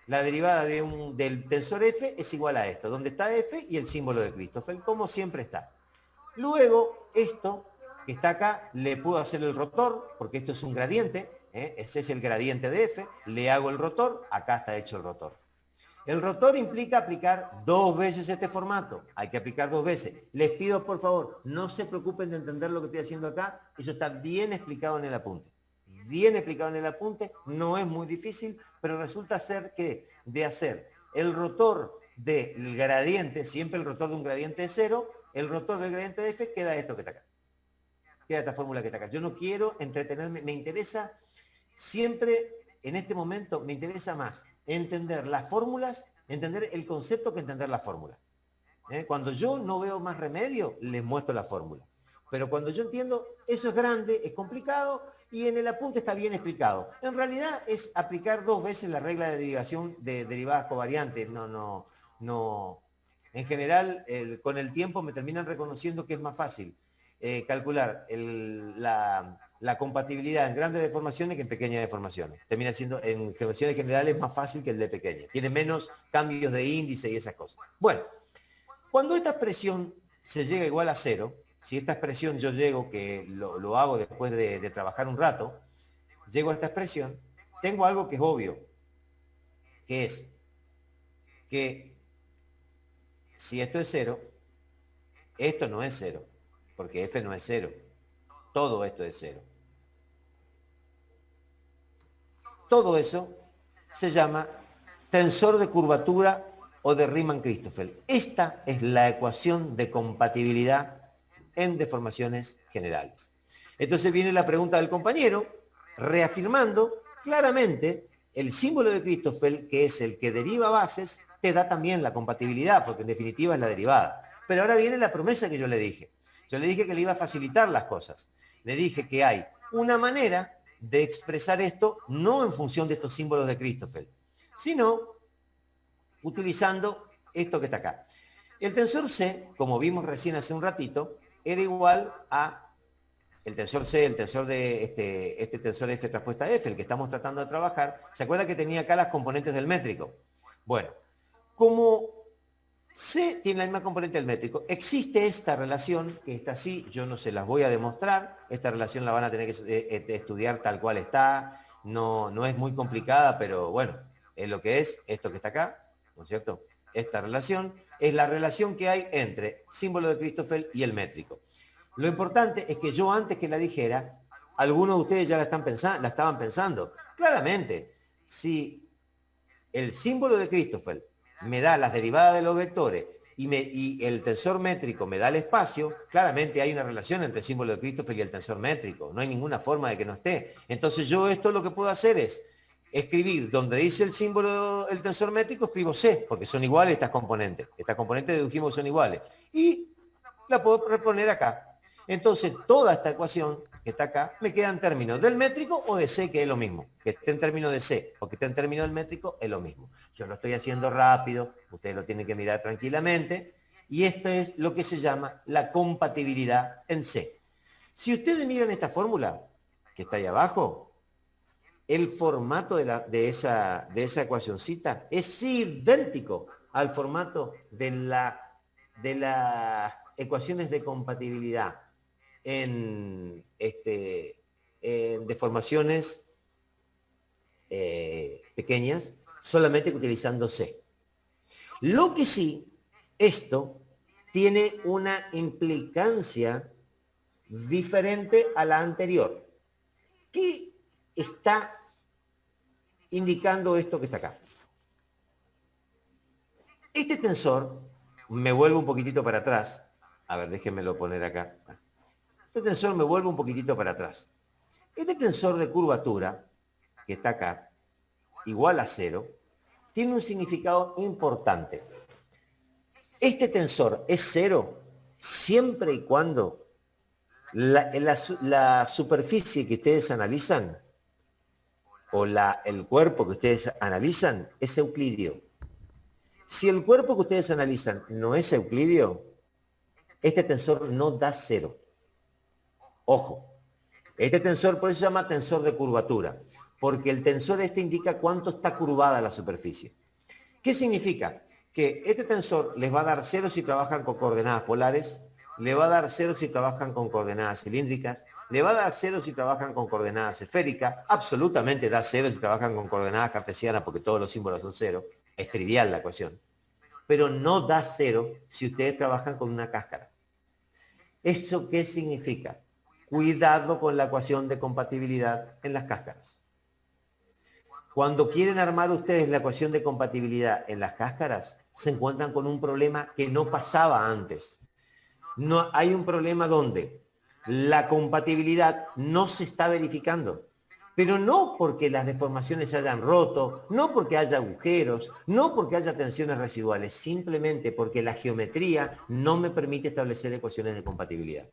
La derivada del tensor F es igual a esto, donde está F y el símbolo de Christoffel, como siempre está. Luego, esto que está acá, le puedo hacer el rotor, porque esto es un gradiente, ese es el gradiente de F, le hago el rotor, acá está hecho el rotor. El rotor implica aplicar 2 veces este formato. Hay que aplicar 2 veces. Les pido, por favor, no se preocupen de entender lo que estoy haciendo acá. Eso está bien explicado en el apunte. Bien explicado en el apunte. No es muy difícil, pero resulta ser que de hacer el rotor del gradiente, siempre el rotor de un gradiente de 0, el rotor del gradiente de F, queda esto que está acá. Queda esta fórmula que está acá. Yo no quiero entretenerme. Me interesa siempre, en este momento, me interesa más entender las fórmulas, entender el concepto que entender la fórmula. Cuando yo no veo más remedio, les muestro la fórmula. Pero cuando yo entiendo, eso es grande, es complicado, y en el apunte está bien explicado. En realidad es aplicar 2 veces la regla de derivación de derivadas covariantes. No. En general, con el tiempo me terminan reconociendo que es más fácil calcular la compatibilidad en grandes deformaciones que en pequeñas deformaciones. Termina siendo, en deformaciones generales, más fácil que el de pequeñas. Tiene menos cambios de índice y esas cosas. Bueno, cuando esta expresión se llega igual a 0, si esta expresión yo llego, que lo hago después de trabajar un rato, llego a esta expresión, tengo algo que es obvio, que es que si esto es 0, esto no es 0, porque f no es 0. Todo esto es 0. Todo eso se llama tensor de curvatura o de Riemann-Christoffel. Esta es la ecuación de compatibilidad en deformaciones generales. Entonces viene la pregunta del compañero, reafirmando claramente el símbolo de Christoffel, que es el que deriva bases, te da también la compatibilidad, porque en definitiva es la derivada. Pero ahora viene la promesa que yo le dije. Yo le dije que le iba a facilitar las cosas. Le dije que hay una manera de expresar esto no en función de estos símbolos de Christoffel, sino utilizando esto que está acá. El tensor C, como vimos recién hace un ratito, era igual a el tensor C, el tensor de este tensor F traspuesta a F, el que estamos tratando de trabajar. ¿Se acuerda que tenía acá las componentes del métrico? Bueno, como C tiene la misma componente del métrico, existe esta relación, que está así, yo no se las voy a demostrar, esta relación la van a tener que estudiar tal cual está, no es muy complicada, pero bueno, es lo que es, esto que está acá, ¿no es cierto? Esta relación es la relación que hay entre símbolo de Christoffel y el métrico. Lo importante es que yo antes que la dijera, algunos de ustedes ya la estaban pensando. Claramente, si el símbolo de Christoffel me da las derivadas de los vectores y el tensor métrico me da el espacio, claramente hay una relación entre el símbolo de Christoffel y el tensor métrico. No hay ninguna forma de que no esté. Entonces yo esto lo que puedo hacer es escribir donde dice el símbolo, el tensor métrico, escribo C, porque son iguales estas componentes. Estas componentes dedujimos que son iguales. Y la puedo reponer acá. Entonces toda esta ecuación que está acá me queda en términos del métrico o de C, que es lo mismo. Que esté en términos de C o que esté en términos del métrico es lo mismo. Yo lo estoy haciendo rápido, ustedes lo tienen que mirar tranquilamente, y esto es lo que se llama la compatibilidad en C. Si ustedes miran esta fórmula, que está ahí abajo, el formato de esa ecuacioncita es idéntico al formato de las ecuaciones de compatibilidad en deformaciones pequeñas, solamente utilizando C. Lo que sí, esto tiene una implicancia diferente a la anterior. ¿Qué está indicando esto que está acá? Este tensor, me vuelvo un poquitito para atrás. A ver, déjenmelo poner acá. Este tensor me vuelve un poquitito para atrás. Este tensor de curvatura, que está acá, igual a 0, tiene un significado importante. Este tensor es 0 siempre y cuando la superficie que ustedes analizan o el cuerpo que ustedes analizan es euclídeo. Si el cuerpo que ustedes analizan no es euclídeo, este tensor no da 0. Ojo, este tensor por eso se llama tensor de curvatura, porque el tensor indica cuánto está curvada la superficie. ¿Qué significa? Que este tensor les va a dar 0 si trabajan con coordenadas polares, le va a dar 0 si trabajan con coordenadas cilíndricas, le va a dar 0 si trabajan con coordenadas esféricas, absolutamente da 0 si trabajan con coordenadas cartesianas porque todos los símbolos son 0, es trivial la ecuación, pero no da 0 si ustedes trabajan con una cáscara. ¿Eso qué significa? Cuidado con la ecuación de compatibilidad en las cáscaras. Cuando quieren armar ustedes la ecuación de compatibilidad en las cáscaras, se encuentran con un problema que no pasaba antes. No, hay un problema donde la compatibilidad no se está verificando, pero no porque las deformaciones se hayan roto, no porque haya agujeros, no porque haya tensiones residuales, simplemente porque la geometría no me permite establecer ecuaciones de compatibilidad.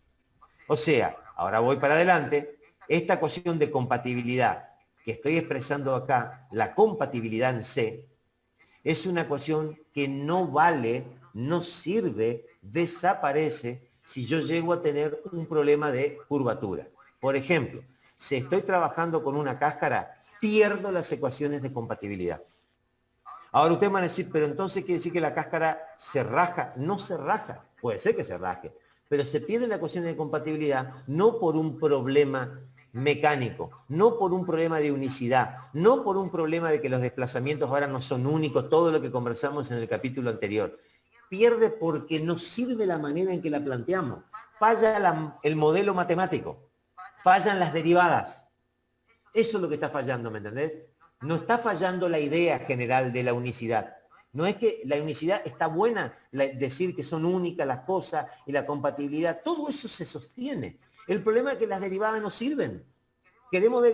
O sea, ahora voy para adelante, esta ecuación de compatibilidad que estoy expresando acá, la compatibilidad en C, es una ecuación que no vale, no sirve, desaparece si yo llego a tener un problema de curvatura. Por ejemplo, si estoy trabajando con una cáscara, pierdo las ecuaciones de compatibilidad. Ahora ustedes van a decir, pero entonces quiere decir que la cáscara se raja. No se raja, puede ser que se raje, pero se pierde la ecuación de compatibilidad no por un problema mecánico, no por un problema de unicidad, no por un problema de que los desplazamientos ahora no son únicos, todo lo que conversamos en el capítulo anterior. Pierde porque no sirve la manera en que la planteamos. Falla el modelo matemático, fallan las derivadas. Eso es lo que está fallando, ¿me entendés? No está fallando la idea general de la unicidad. No es que la unicidad está buena, decir que son únicas las cosas y la compatibilidad, todo eso se sostiene. El problema es que las derivadas no sirven. Queremos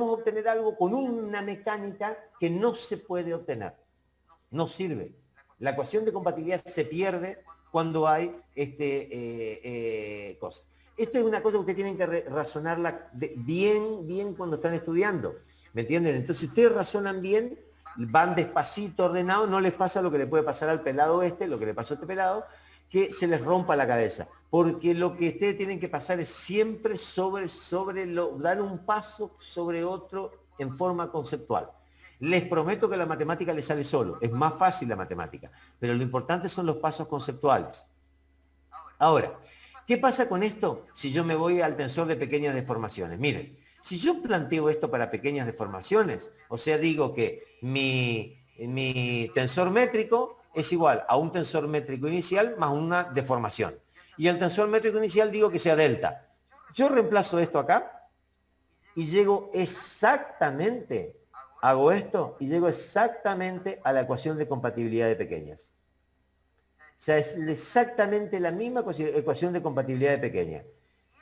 obtener algo con una mecánica que no se puede obtener. No sirve. La ecuación de compatibilidad se pierde cuando hay cosas. Esto es una cosa que ustedes tienen que razonarla bien cuando están estudiando. ¿Me entienden? Entonces, si ustedes razonan bien, van despacito, ordenados, no les pasa lo que le puede pasar al pelado lo que le pasó a este pelado, que se les rompa la cabeza. Porque lo que ustedes tienen que pasar es siempre dar un paso sobre otro en forma conceptual. Les prometo que la matemática les sale solo. Es más fácil la matemática. Pero lo importante son los pasos conceptuales. Ahora, ¿qué pasa con esto si yo me voy al tensor de pequeñas deformaciones? Miren, si yo planteo esto para pequeñas deformaciones, o sea, digo que mi tensor métrico es igual a un tensor métrico inicial más una deformación. Y el tensor métrico inicial digo que sea delta. Yo reemplazo esto acá y llego exactamente, hago esto y llego exactamente a la ecuación de compatibilidad de pequeñas. O sea, es exactamente la misma ecuación de compatibilidad de pequeñas.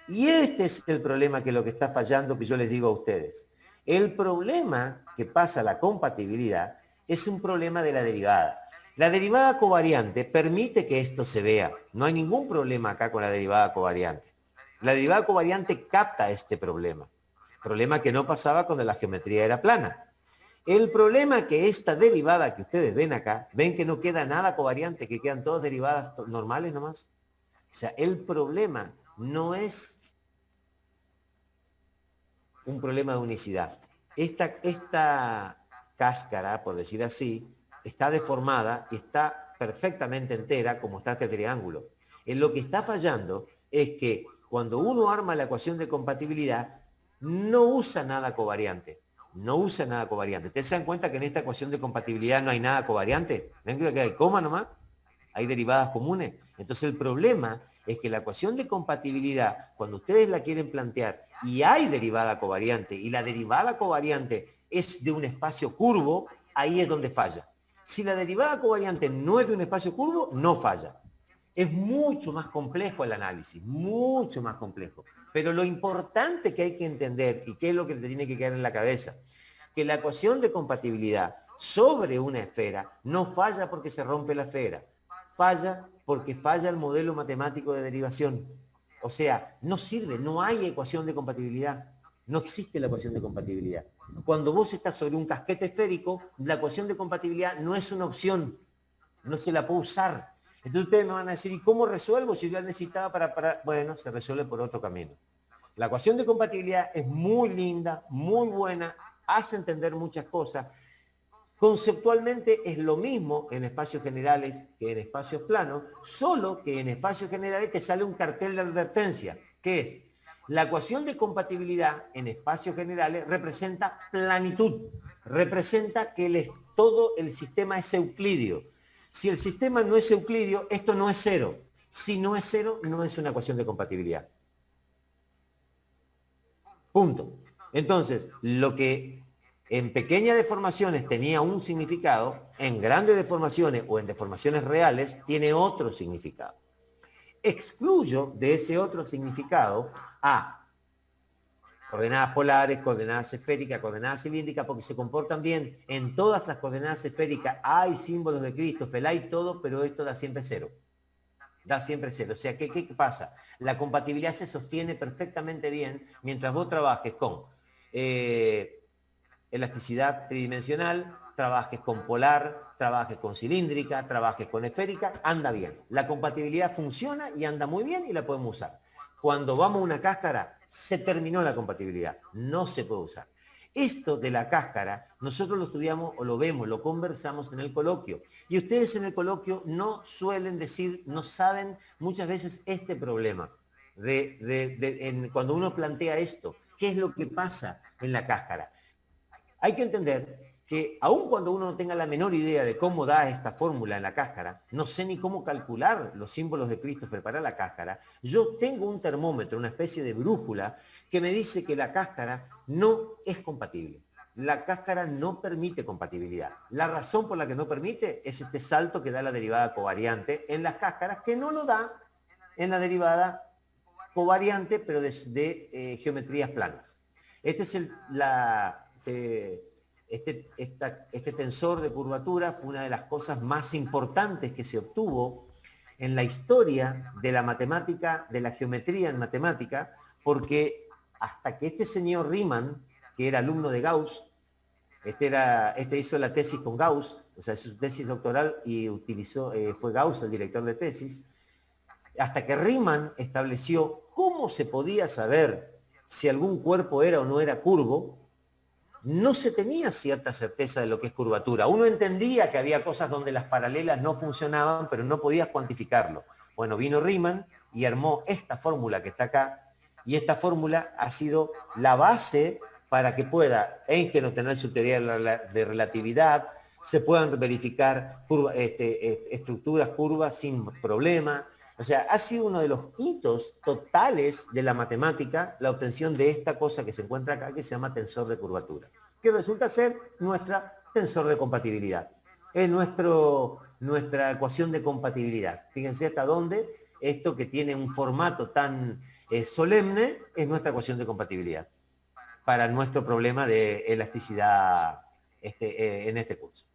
Y este es el problema, que lo que está fallando, que yo les digo a ustedes. El problema que pasa a la compatibilidad es un problema de la derivada. La derivada covariante permite que esto se vea. No hay ningún problema acá con la derivada covariante. La derivada covariante capta este problema. Problema que no pasaba cuando la geometría era plana. El problema es que esta derivada que ustedes ven acá, ven que no queda nada covariante, que quedan todas derivadas normales nomás. O sea, el problema no es un problema de unicidad. Esta cáscara, por decir así, está deformada y está perfectamente entera como está este triángulo. Lo que está fallando es que cuando uno arma la ecuación de compatibilidad, no usa nada covariante. No usa nada covariante. ¿Ustedes se dan cuenta que en esta ecuación de compatibilidad no hay nada covariante? ¿Ven que hay coma nomás? Hay derivadas comunes. Entonces el problema es que la ecuación de compatibilidad, cuando ustedes la quieren plantear y hay derivada covariante, y la derivada covariante es de un espacio curvo, ahí es donde falla. Si la derivada covariante no es de un espacio curvo, no falla. Es mucho más complejo el análisis, mucho más complejo. Pero lo importante que hay que entender, y que es lo que te tiene que quedar en la cabeza, que la ecuación de compatibilidad sobre una esfera no falla porque se rompe la esfera, falla porque falla el modelo matemático de derivación. O sea, no sirve, no hay ecuación de compatibilidad. No existe la ecuación de compatibilidad. Cuando vos estás sobre un casquete esférico, la ecuación de compatibilidad no es una opción, no se la puede usar. Entonces ustedes me van a decir, ¿y cómo resuelvo si yo la necesitaba para...? Bueno, se resuelve por otro camino. La ecuación de compatibilidad es muy linda, muy buena, hace entender muchas cosas. Conceptualmente es lo mismo en espacios generales que en espacios planos, solo que en espacios generales te sale un cartel de advertencia, que es la ecuación de compatibilidad en espacios generales representa planitud, representa que todo el sistema es euclidio. Si el sistema no es euclidio, esto no es cero. Si no es cero, no es una ecuación de compatibilidad. Punto. Entonces, lo que en pequeñas deformaciones tenía un significado, en grandes deformaciones o en deformaciones reales, tiene otro significado. Excluyo de ese otro significado a coordenadas polares, coordenadas esféricas, coordenadas cilíndricas, porque se comportan bien. En todas las coordenadas esféricas hay símbolos de Christoffel, hay todo, pero esto da siempre cero. Da siempre cero. O sea, ¿qué pasa? La compatibilidad se sostiene perfectamente bien mientras vos trabajes con elasticidad tridimensional, trabajes con polar, trabajes con cilíndrica, trabajes con esférica, anda bien. La compatibilidad funciona y anda muy bien y la podemos usar. Cuando vamos a una cáscara, se terminó la compatibilidad, no se puede usar. Esto de la cáscara, nosotros lo estudiamos o lo vemos, lo conversamos en el coloquio. Y ustedes en el coloquio no suelen decir, no saben muchas veces este problema. Cuando uno plantea esto, ¿qué es lo que pasa en la cáscara? Hay que entender que aun cuando uno no tenga la menor idea de cómo da esta fórmula en la cáscara, no sé ni cómo calcular los símbolos de Christopher para la cáscara, yo tengo un termómetro, una especie de brújula, que me dice que la cáscara no es compatible. La cáscara no permite compatibilidad. La razón por la que no permite es este salto que da la derivada covariante en las cáscaras, que no lo da en la derivada covariante, pero de geometrías planas. Este es este tensor de curvatura fue una de las cosas más importantes que se obtuvo en la historia de la matemática, de la geometría en matemática, porque hasta que este señor Riemann, que era alumno de Gauss, este hizo la tesis con Gauss, o sea, su tesis doctoral y fue Gauss el director de tesis, hasta que Riemann estableció cómo se podía saber si algún cuerpo era o no era curvo, no se tenía cierta certeza de lo que es curvatura. Uno entendía que había cosas donde las paralelas no funcionaban, pero no podías cuantificarlo. Bueno, vino Riemann y armó esta fórmula que está acá, y esta fórmula ha sido la base para que pueda Einstein obtener su teoría de relatividad, se puedan verificar estructuras curvas sin problema. O sea, ha sido uno de los hitos totales de la matemática la obtención de esta cosa que se encuentra acá, que se llama tensor de curvatura, que resulta ser nuestra tensor de compatibilidad. Es nuestra ecuación de compatibilidad. Fíjense hasta dónde esto que tiene un formato tan solemne es nuestra ecuación de compatibilidad para nuestro problema de elasticidad en este curso.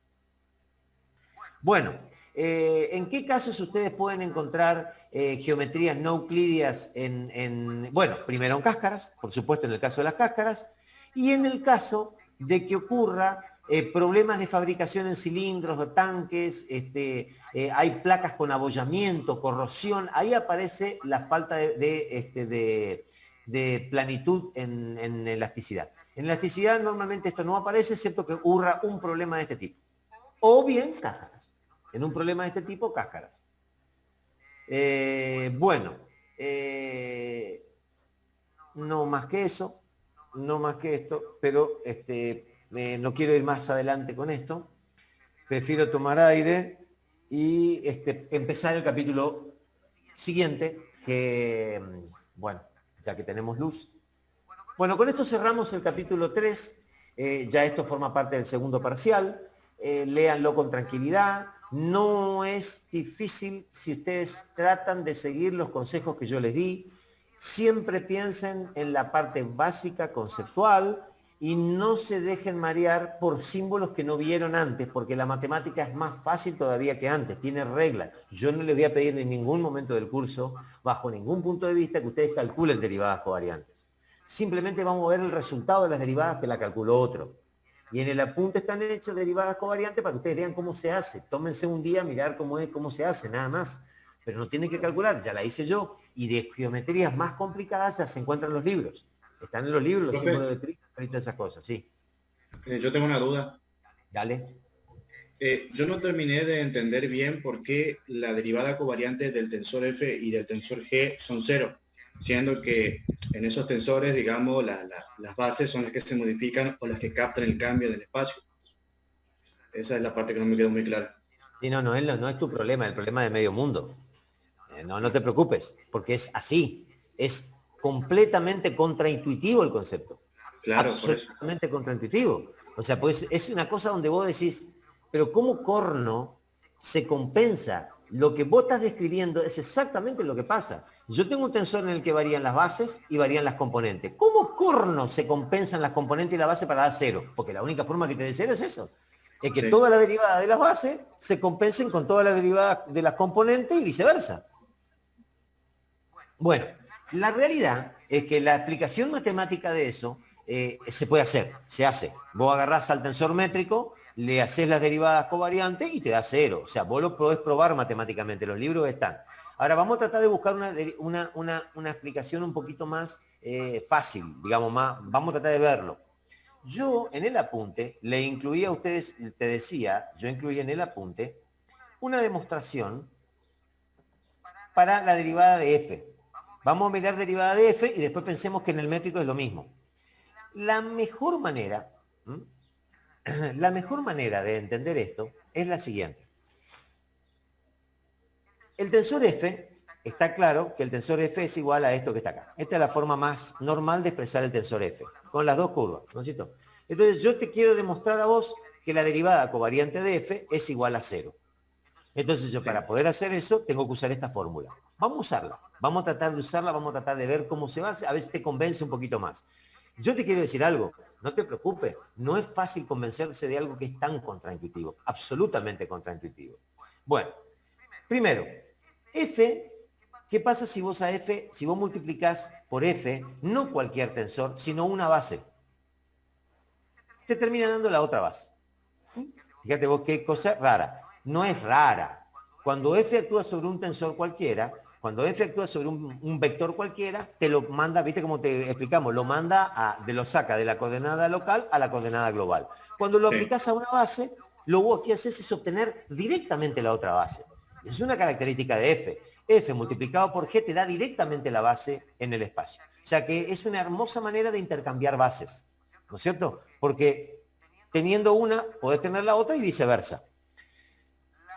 Bueno, ¿en qué casos ustedes pueden encontrar geometrías no euclidias bueno, primero en cáscaras, por supuesto en el caso de las cáscaras, y en el caso de que ocurra problemas de fabricación en cilindros o tanques, hay placas con abollamiento, corrosión, ahí aparece la falta de planitud en elasticidad. En elasticidad normalmente esto no aparece, excepto que ocurra un problema de este tipo. O bien cáscaras. En un problema de este tipo, cáscaras. No más que eso, no más que esto, pero no quiero ir más adelante con esto. Prefiero tomar aire y empezar el capítulo siguiente, que, bueno, ya que tenemos luz. Bueno, con esto cerramos el capítulo 3. Ya esto forma parte del segundo parcial. Léanlo con tranquilidad. No es difícil si ustedes tratan de seguir los consejos que yo les di. Siempre piensen en la parte básica conceptual y no se dejen marear por símbolos que no vieron antes, porque la matemática es más fácil todavía que antes, tiene reglas. Yo no les voy a pedir en ningún momento del curso, bajo ningún punto de vista, que ustedes calculen derivadas covariantes. Simplemente vamos a ver el resultado de las derivadas que la calculó otro. Y en el apunte están hechas derivadas covariantes para que ustedes vean cómo se hace. Tómense un día a mirar cómo se hace, nada más. Pero no tienen que calcular, ya la hice yo. Y de geometrías más complicadas ya se encuentran en los libros. Están en los libros los símbolos de Christopher y todas esas cosas, sí. Yo tengo una duda. Dale. Yo no terminé de entender bien por qué la derivada covariante del tensor F y del tensor G son cero, siendo que en esos tensores, digamos, las bases son las que se modifican o las que captan el cambio del espacio. Esa es la parte que no me quedó muy clara. Sí, no es tu problema, el problema de medio mundo. No te preocupes, porque es así. Es completamente contraintuitivo el concepto. Claro, absolutamente contraintuitivo. O sea, pues es una cosa donde vos decís, pero ¿cómo corno se compensa? Lo que vos estás describiendo es exactamente lo que pasa. Yo tengo un tensor en el que varían las bases y varían las componentes. ¿Cómo corno se compensan las componentes y la base para dar cero? Porque la única forma que te dé cero es eso. Es que todas las derivadas de las bases se compensen con todas las derivadas de las componentes y viceversa. Bueno, la realidad es que la explicación matemática de eso se puede hacer, se hace. Vos agarrás al tensor métrico, le haces las derivadas covariantes y te da cero. O sea, vos lo podés probar matemáticamente, los libros están. Ahora vamos a tratar de buscar una explicación un poquito más fácil, digamos, vamos a tratar de verlo. Yo en el apunte le incluía a ustedes, te decía, yo incluía en el apunte una demostración para la derivada de f. Vamos a mirar derivada de f y después pensemos que en el métrico es lo mismo. La mejor manera de entender esto es la siguiente. El tensor f, está claro que el tensor f es igual a esto que está acá. Esta es la forma más normal de expresar el tensor f, con las dos curvas, ¿no es cierto? Entonces yo te quiero demostrar a vos que la derivada covariante de f es igual a 0. Entonces yo para poder hacer eso tengo que usar esta fórmula. Vamos a usarla, vamos a tratar de usarla, vamos a tratar de ver cómo se hace, a ver si te convence un poquito más. Yo te quiero decir algo, no te preocupes, no es fácil convencerse de algo que es tan contraintuitivo, absolutamente contraintuitivo. Bueno, primero, f, ¿qué pasa si vos a f, si vos multiplicás por f, no cualquier tensor, sino una base? Te termina dando la otra base. Fíjate vos qué cosa rara. No es rara. Cuando f actúa sobre un tensor cualquiera, cuando f actúa sobre un vector cualquiera, te lo manda, viste como te explicamos, lo saca de la coordenada local a la coordenada global. Cuando lo aplicás a una base, lo que haces es obtener directamente la otra base. Es una característica de f. F multiplicado por g te da directamente la base en el espacio. O sea que es una hermosa manera de intercambiar bases, ¿no es cierto? Porque teniendo una, podés tener la otra y viceversa.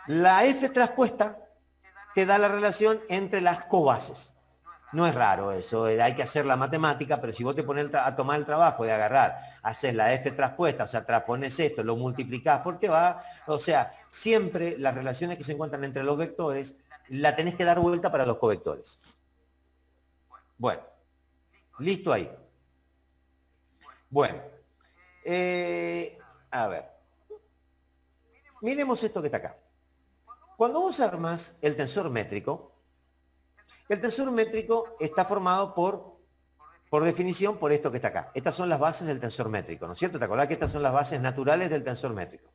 La f traspuesta te da la relación entre las cobases. No es raro eso, hay que hacer la matemática, pero si vos te pones a tomar el trabajo de agarrar, haces la f traspuesta, o sea, transpones esto, lo multiplicás, porque va, o sea, siempre las relaciones que se encuentran entre los vectores, la tenés que dar vuelta para los covectores. Bueno, listo ahí. Bueno, a ver, miremos esto que está acá. Cuando vos armás el tensor métrico está formado por definición por esto que está acá. Estas son las bases del tensor métrico, ¿no es cierto? ¿Te acordás que estas son las bases naturales del tensor métrico?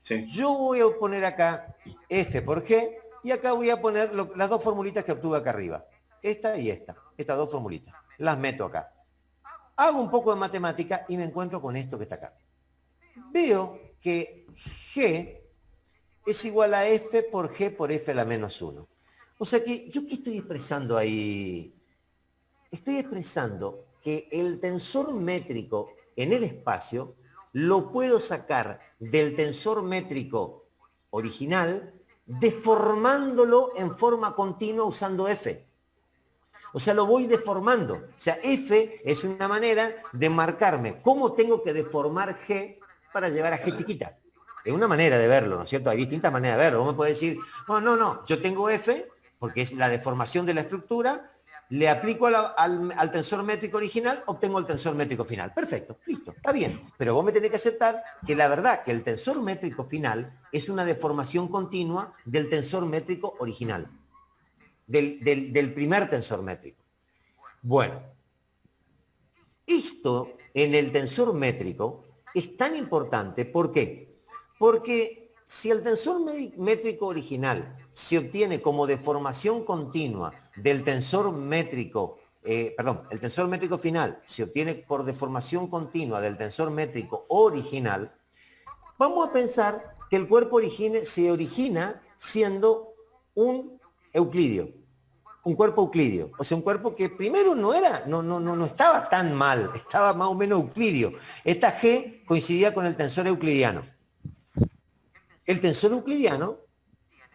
Sí. Yo voy a poner acá f por g y acá voy a poner las dos formulitas que obtuve acá arriba. Esta y esta. Estas dos formulitas. Las meto acá. Hago un poco de matemática y me encuentro con esto que está acá. Veo que g es igual a f por g por f a la menos 1. O sea que, ¿yo qué estoy expresando ahí? Estoy expresando que el tensor métrico en el espacio lo puedo sacar del tensor métrico original deformándolo en forma continua usando f. O sea, lo voy deformando. O sea, f es una manera de marcarme cómo tengo que deformar g para llevar a g chiquita. Es una manera de verlo, ¿no es cierto? Hay distintas maneras de verlo. Vos me podés decir, no, yo tengo f, porque es la deformación de la estructura, le aplico al tensor métrico original, obtengo el tensor métrico final. Perfecto, listo, está bien. Pero vos me tenés que aceptar que la verdad que el tensor métrico final es una deformación continua del tensor métrico original, del primer tensor métrico. Bueno, esto en el tensor métrico es tan importante, ¿por qué? Porque si el tensor métrico original se obtiene como deformación continua del tensor métrico, el tensor métrico final se obtiene por deformación continua del tensor métrico original, vamos a pensar que el cuerpo se origina siendo un euclidio, un cuerpo euclidio. O sea, un cuerpo que primero no estaba tan mal, estaba más o menos euclidio. Esta G coincidía con el tensor euclidiano. El tensor euclidiano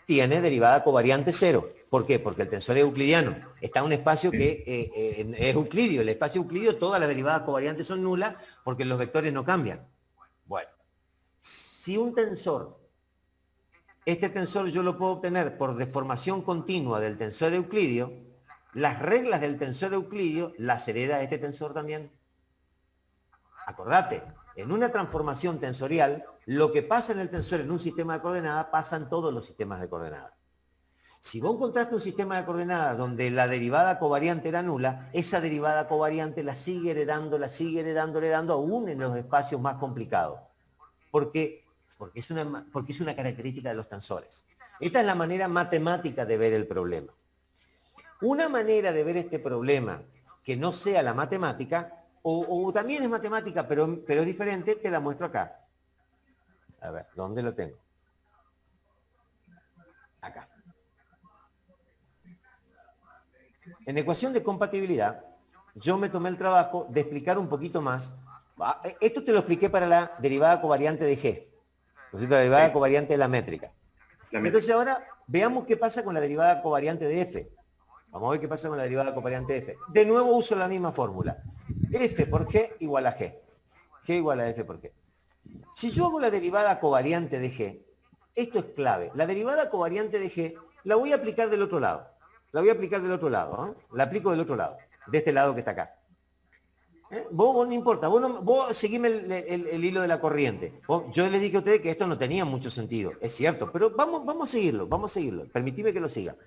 tiene derivada covariante 0. ¿Por qué? Porque el tensor euclidiano está en un espacio que es euclidio. El espacio euclidio, todas las derivadas covariantes son nulas porque los vectores no cambian. Bueno, si un tensor, este tensor yo lo puedo obtener por deformación continua del tensor euclidio, las reglas del tensor euclidio las hereda este tensor también. Acordate, en una transformación tensorial, lo que pasa en el tensor en un sistema de coordenadas pasa en todos los sistemas de coordenadas. Si vos encontraste un sistema de coordenadas donde la derivada covariante era nula, esa derivada covariante la sigue heredando aún en los espacios más complicados. Porque es una característica de los tensores. Esta es la manera matemática de ver el problema. Una manera de ver este problema que no sea la matemática o también es matemática, pero es diferente, te la muestro acá. A ver, ¿dónde lo tengo? Acá. En ecuación de compatibilidad, yo me tomé el trabajo de explicar un poquito más. Esto te lo expliqué para la derivada covariante de G, ¿no es cierto? La derivada Sí, covariante de la métrica. la Entonces métrica. ahora veamos qué pasa con la derivada covariante de F. Vamos a ver qué pasa con la derivada covariante de F. De nuevo uso la misma fórmula. F por G igual a G. G igual a F por G. Si yo hago la derivada covariante de G, esto es clave. La derivada covariante de G la voy a aplicar del otro lado. La voy a aplicar del otro lado. ¿Eh? La aplico del otro lado. De este lado que está acá. Vos no importa, vos seguime el hilo de la corriente. Yo les dije a ustedes que esto no tenía mucho sentido, es cierto, pero vamos a seguirlo, permitime que lo siga.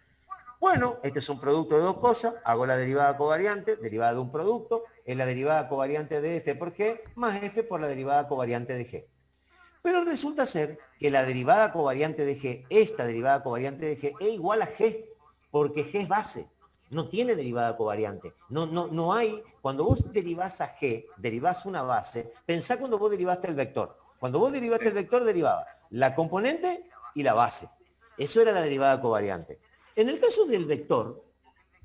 Bueno, este es un producto de dos cosas, hago la derivada covariante, derivada de un producto, es la derivada covariante de F por G, más F por la derivada covariante de G. Pero resulta ser que la derivada covariante de G, esta derivada covariante de G, es igual a G, porque G es base. No tiene derivada covariante. No hay, cuando vos derivás a G, derivás una base, pensá cuando vos derivaste el vector. Cuando vos derivaste el vector, derivaba la componente y la base. Eso era la derivada covariante. En el caso del vector,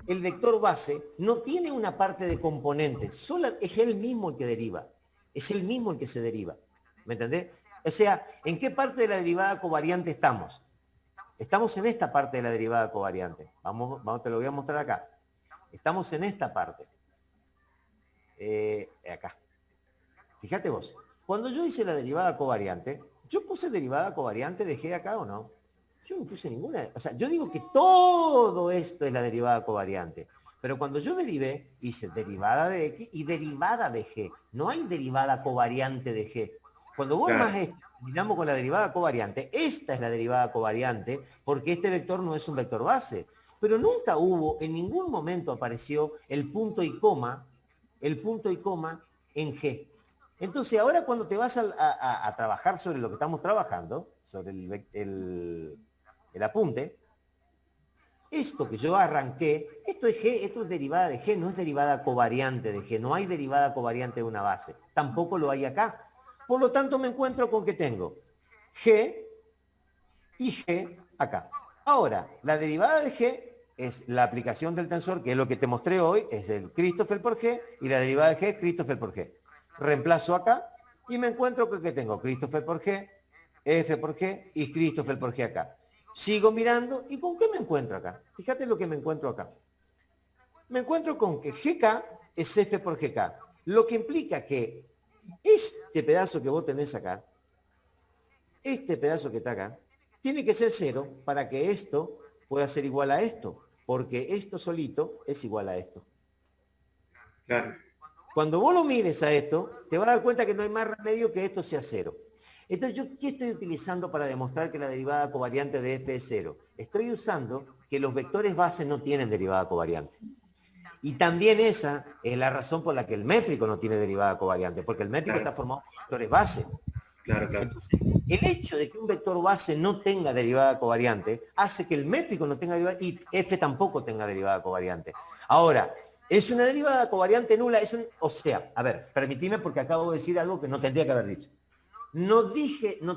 el vector base no tiene una parte de componente, solo es él mismo el que deriva. Es él mismo el que se deriva. ¿Me entendés? O sea, ¿en qué parte de la derivada covariante estamos? Estamos en esta parte de la derivada covariante. Te lo voy a mostrar acá. Estamos en esta parte. Acá. Fíjate vos. Cuando yo hice la derivada covariante, ¿yo puse derivada covariante de G acá o no? Yo no puse ninguna. O sea, yo digo que todo esto es la derivada covariante. Pero cuando yo derivé, hice derivada de X y derivada de G. No hay derivada covariante de G. Cuando vos Claro, más esto, terminamos con la derivada covariante, esta es la derivada covariante porque este vector no es un vector base. Pero nunca hubo, en ningún momento apareció el punto y coma en G. Entonces ahora cuando te vas a trabajar sobre lo que estamos trabajando, sobre el apunte, esto que yo arranqué, esto es G, esto es derivada de G, no es derivada covariante de G, no hay derivada covariante de una base, tampoco lo hay acá. Por lo tanto me encuentro con que tengo G y G acá. Ahora, la derivada de G es la aplicación del tensor, que es lo que te mostré hoy, es el Christoffel por G, y la derivada de G es Christoffel por G. Reemplazo acá y me encuentro con que tengo Christoffel por G, F por G y Christoffel por G acá. Sigo mirando y ¿con qué me encuentro acá? Fíjate lo que me encuentro acá. Me encuentro con que GK es F por GK, lo que implica que este pedazo que vos tenés acá, este pedazo que está acá, tiene que ser 0 para que esto pueda ser igual a esto, porque esto solito es igual a esto. claro. Cuando vos lo mires a esto, te vas a dar cuenta que no hay más remedio que esto sea 0. Entonces, ¿yo qué estoy utilizando para demostrar que la derivada covariante de F es 0? Estoy usando que los vectores base no tienen derivada covariante. Y también esa es la razón por la que el métrico no tiene derivada covariante, porque el métrico Claro, está formado por vectores base. claro, claro. Entonces, el hecho de que un vector base no tenga derivada covariante hace que el métrico no tenga derivada y F tampoco tenga derivada covariante. Ahora, ¿es una derivada covariante nula? O sea, a ver, permitime porque acabo de decir algo que no tendría que haber dicho. No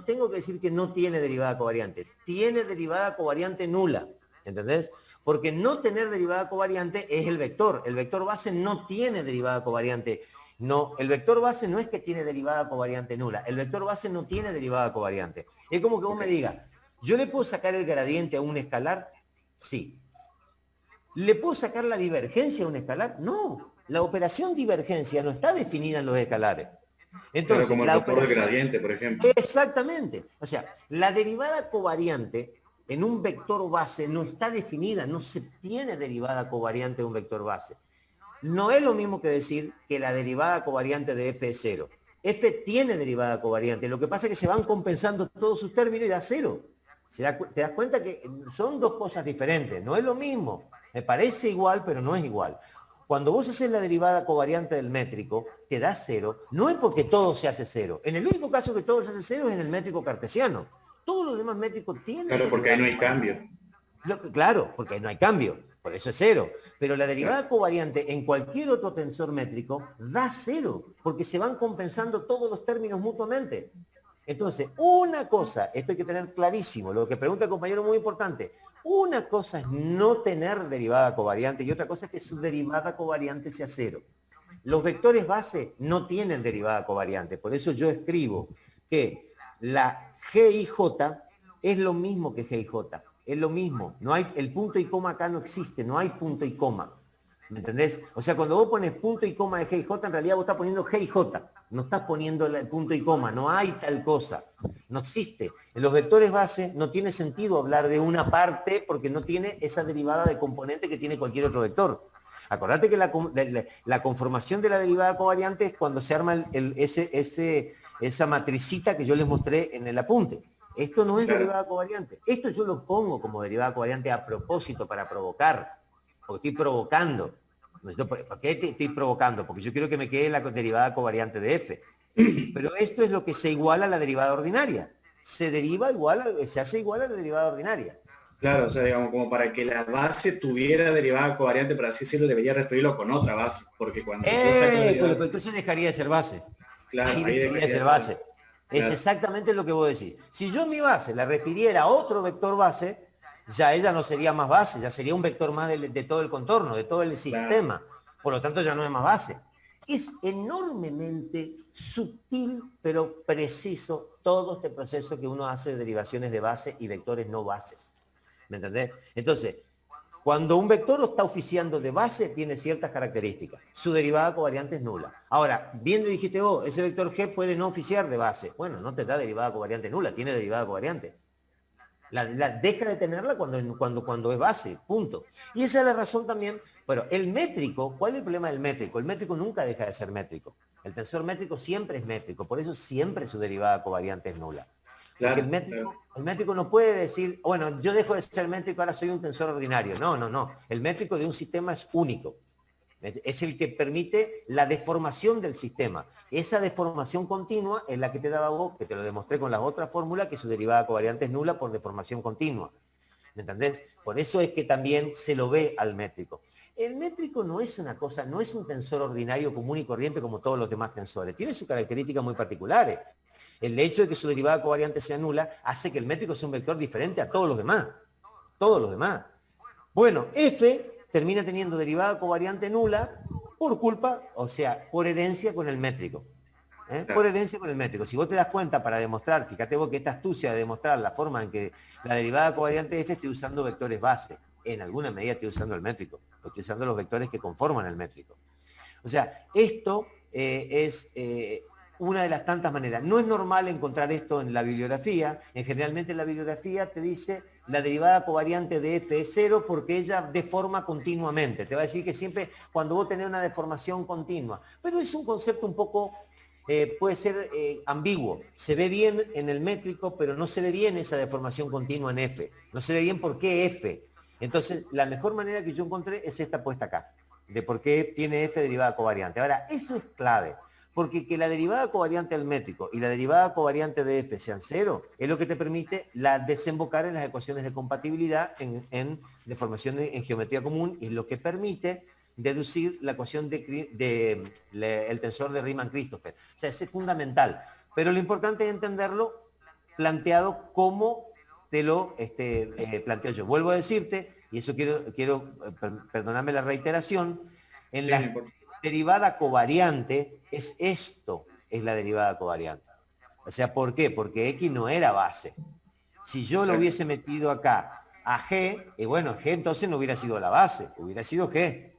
tengo que decir que no tiene derivada covariante. Tiene derivada covariante nula. ¿Entendés? Porque no tener derivada covariante es el vector. El vector base no tiene derivada covariante. No, el vector base no es que tiene derivada covariante nula. El vector base no tiene derivada covariante. Es como que vos me digas, ¿yo le puedo sacar el gradiente a un escalar? Sí. ¿Le puedo sacar la divergencia a un escalar? No. La operación divergencia no está definida en los escalares. Claro, Entonces, como el la vector de operación... gradiente, por ejemplo. Exactamente. O sea, la derivada covariante en un vector base no está definida, no se tiene derivada covariante de un vector base. No es lo mismo que decir que la derivada covariante de F es 0. F tiene derivada covariante, lo que pasa es que se van compensando todos sus términos y da 0. Te das cuenta que son dos cosas diferentes, no es lo mismo. Me parece igual, pero no es igual. Cuando vos haces la derivada covariante del métrico, te da 0, no es porque todo se hace 0. En el único caso que todo se hace 0 es en el métrico cartesiano. Todos los demás métricos tienen Claro, porque ahí derivada no hay covariante. cambio. Claro, porque no hay cambio. Por eso es cero. Pero la derivada covariante en cualquier otro tensor métrico da cero, porque se van compensando todos los términos mutuamente. Entonces, una cosa, esto hay que tener clarísimo, lo que pregunta el compañero es muy importante. Una cosa es no tener derivada covariante y otra cosa es que su derivada covariante sea cero. Los vectores base no tienen derivada covariante, por eso yo escribo que la GIJ es lo mismo que GIJ, es lo mismo. No hay, el punto y coma acá no existe, no hay punto y coma. ¿Me entendés? O sea, cuando vos pones punto y coma de GIJ, en realidad vos estás poniendo GIJ, no estás poniendo el punto y coma, no hay tal cosa, no existe. En los vectores base no tiene sentido hablar de una parte porque no tiene esa derivada de componente que tiene cualquier otro vector. Acordate que la conformación de la derivada covariante es cuando se arma esa matricita que yo les mostré en el apunte. Esto no es derivada covariante. Esto yo lo pongo como derivada covariante a propósito para provocar, porque estoy provocando. ¿Por qué estoy provocando? Porque yo quiero que me quede la derivada covariante de f. Pero esto es lo que se iguala a la derivada ordinaria. Se hace igual a la derivada ordinaria. Claro, o sea, digamos, como para que la base tuviera derivada covariante, por así decirlo, debería referirlo con otra base, porque cuando yo saco derivada... Pues entonces dejaría de ser base. Claro, Ahí dejaría de ser base. Es exactamente lo que vos decís. Si yo mi base la refiriera a otro vector base, ya ella no sería más base, ya sería un vector más de todo el contorno, de todo el sistema. Por lo tanto, ya no es más base. Es enormemente sutil, pero preciso todo este proceso que uno hace de derivaciones de base y vectores no bases. ¿Me entendés? Entonces, cuando un vector lo está oficiando de base, tiene ciertas características. Su derivada covariante es nula. Ahora, bien le dijiste vos, ese vector G puede no oficiar de base. Bueno, no te da derivada covariante nula, tiene derivada covariante. Deja de tenerla cuando es base, punto. Y esa es la razón también. Bueno, el métrico, ¿cuál es el problema del métrico? El métrico nunca deja de ser métrico. El tensor métrico siempre es métrico, por eso siempre su derivada covariante es nula. Porque el métrico no puede decir, bueno, yo dejo de ser métrico, ahora soy un tensor ordinario. No, no, no. El métrico de un sistema es único. Es el que permite la deformación del sistema. Esa deformación continua es la que te daba vos, que te lo demostré con la otra fórmula, que su derivada covariante es nula por deformación continua. ¿Me entendés? Por eso es que también se lo ve al métrico. El métrico no es una cosa, no es un tensor ordinario común y corriente como todos los demás tensores. Tiene sus características muy particulares. El hecho de que su derivada covariante sea nula hace que el métrico sea un vector diferente a todos los demás. Todos los demás. Bueno, F termina teniendo derivada covariante nula por culpa, o sea, por herencia con el métrico. Por herencia con el métrico. Si vos te das cuenta para demostrar, fíjate vos que esta astucia de demostrar la forma en que la derivada covariante de F estoy usando vectores base. En alguna medida estoy usando el métrico. Estoy usando los vectores que conforman el métrico. O sea, esto es una de las tantas maneras. No es normal encontrar esto en la bibliografía. Generalmente en la bibliografía te dice la derivada covariante de F es cero porque ella deforma continuamente. Te va a decir que siempre cuando vos tenés una deformación continua. Pero es un concepto un poco, puede ser ambiguo. Se ve bien en el métrico, pero no se ve bien esa deformación continua en F. No se ve bien por qué F. Entonces, la mejor manera que yo encontré es esta puesta acá, de por qué tiene F derivada covariante. Ahora, eso es clave. Porque que la derivada covariante al métrico y la derivada covariante de F sean cero, es lo que te permite desembocar en las ecuaciones de compatibilidad en deformación en geometría común, y es lo que permite deducir la ecuación el tensor de Riemann-Christopher. O sea, es fundamental. Pero lo importante es entenderlo planteado como te lo planteo yo. Vuelvo a decirte, y eso quiero perdonarme la reiteración, en la derivada covariante es esto, es la derivada covariante. O sea, ¿por qué? Porque X no era base. Si yo lo hubiese metido acá a G, y bueno, G entonces no hubiera sido la base, hubiera sido G.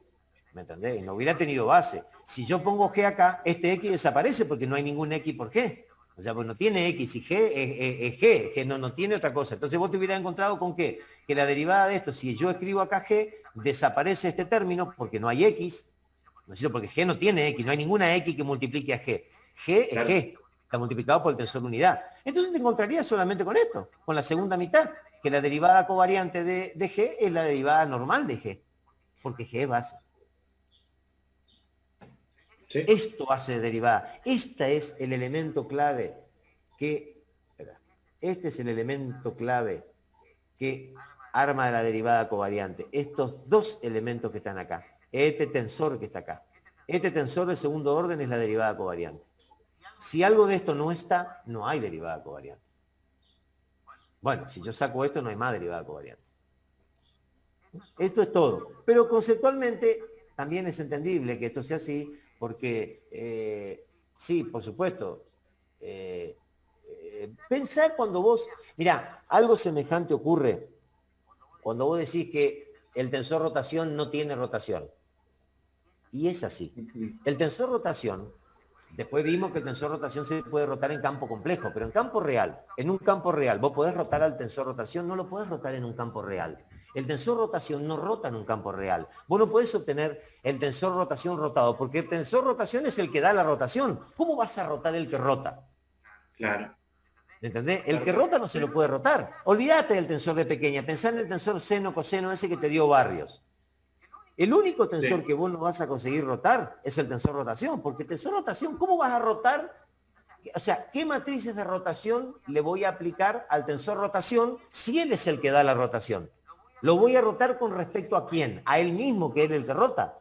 ¿Me entendés? Y no hubiera tenido base. Si yo pongo G acá, este X desaparece porque no hay ningún X por G. O sea, pues no tiene X y G es G, G no tiene otra cosa. Entonces vos te hubieras encontrado con ¿qué? Que la derivada de esto, si yo escribo acá G, desaparece este término porque no hay X. ¿No es cierto? Porque G no tiene X, no hay ninguna X que multiplique a G. G es G, está multiplicado por el tensor de unidad. Entonces te encontrarías solamente con esto, con la segunda mitad, que la derivada covariante de G es la derivada normal de G, porque G es base. ¿Sí? Esto hace derivada. Este es el elemento clave que arma de la derivada covariante. Estos dos elementos que están acá. Este tensor que está acá. Este tensor de segundo orden es la derivada covariante. Si algo de esto no está, no hay derivada covariante. Bueno, si yo saco esto, no hay más derivada covariante. Esto es todo. Pero conceptualmente también es entendible que esto sea así, porque sí, por supuesto, pensar cuando vos... Mirá, algo semejante ocurre cuando vos decís que el tensor rotación no tiene rotación. Y es así. El tensor rotación, después vimos que el tensor rotación se puede rotar en campo complejo, pero en campo real, en un campo real, vos podés rotar al tensor rotación, no lo podés rotar en un campo real. El tensor rotación no rota en un campo real. Vos no podés obtener el tensor rotación rotado, porque el tensor rotación es el que da la rotación. ¿Cómo vas a rotar el que rota? Claro. ¿Entendés? El que rota no se lo puede rotar. Olvídate del tensor de pequeña, pensá en el tensor seno, coseno, ese que te dio Barrios. El único tensor que vos no vas a conseguir rotar es el tensor rotación, porque el tensor rotación, ¿cómo vas a rotar? O sea, ¿qué matrices de rotación le voy a aplicar al tensor rotación si él es el que da la rotación? ¿Lo voy a rotar con respecto a quién? A él mismo, que es el que rota.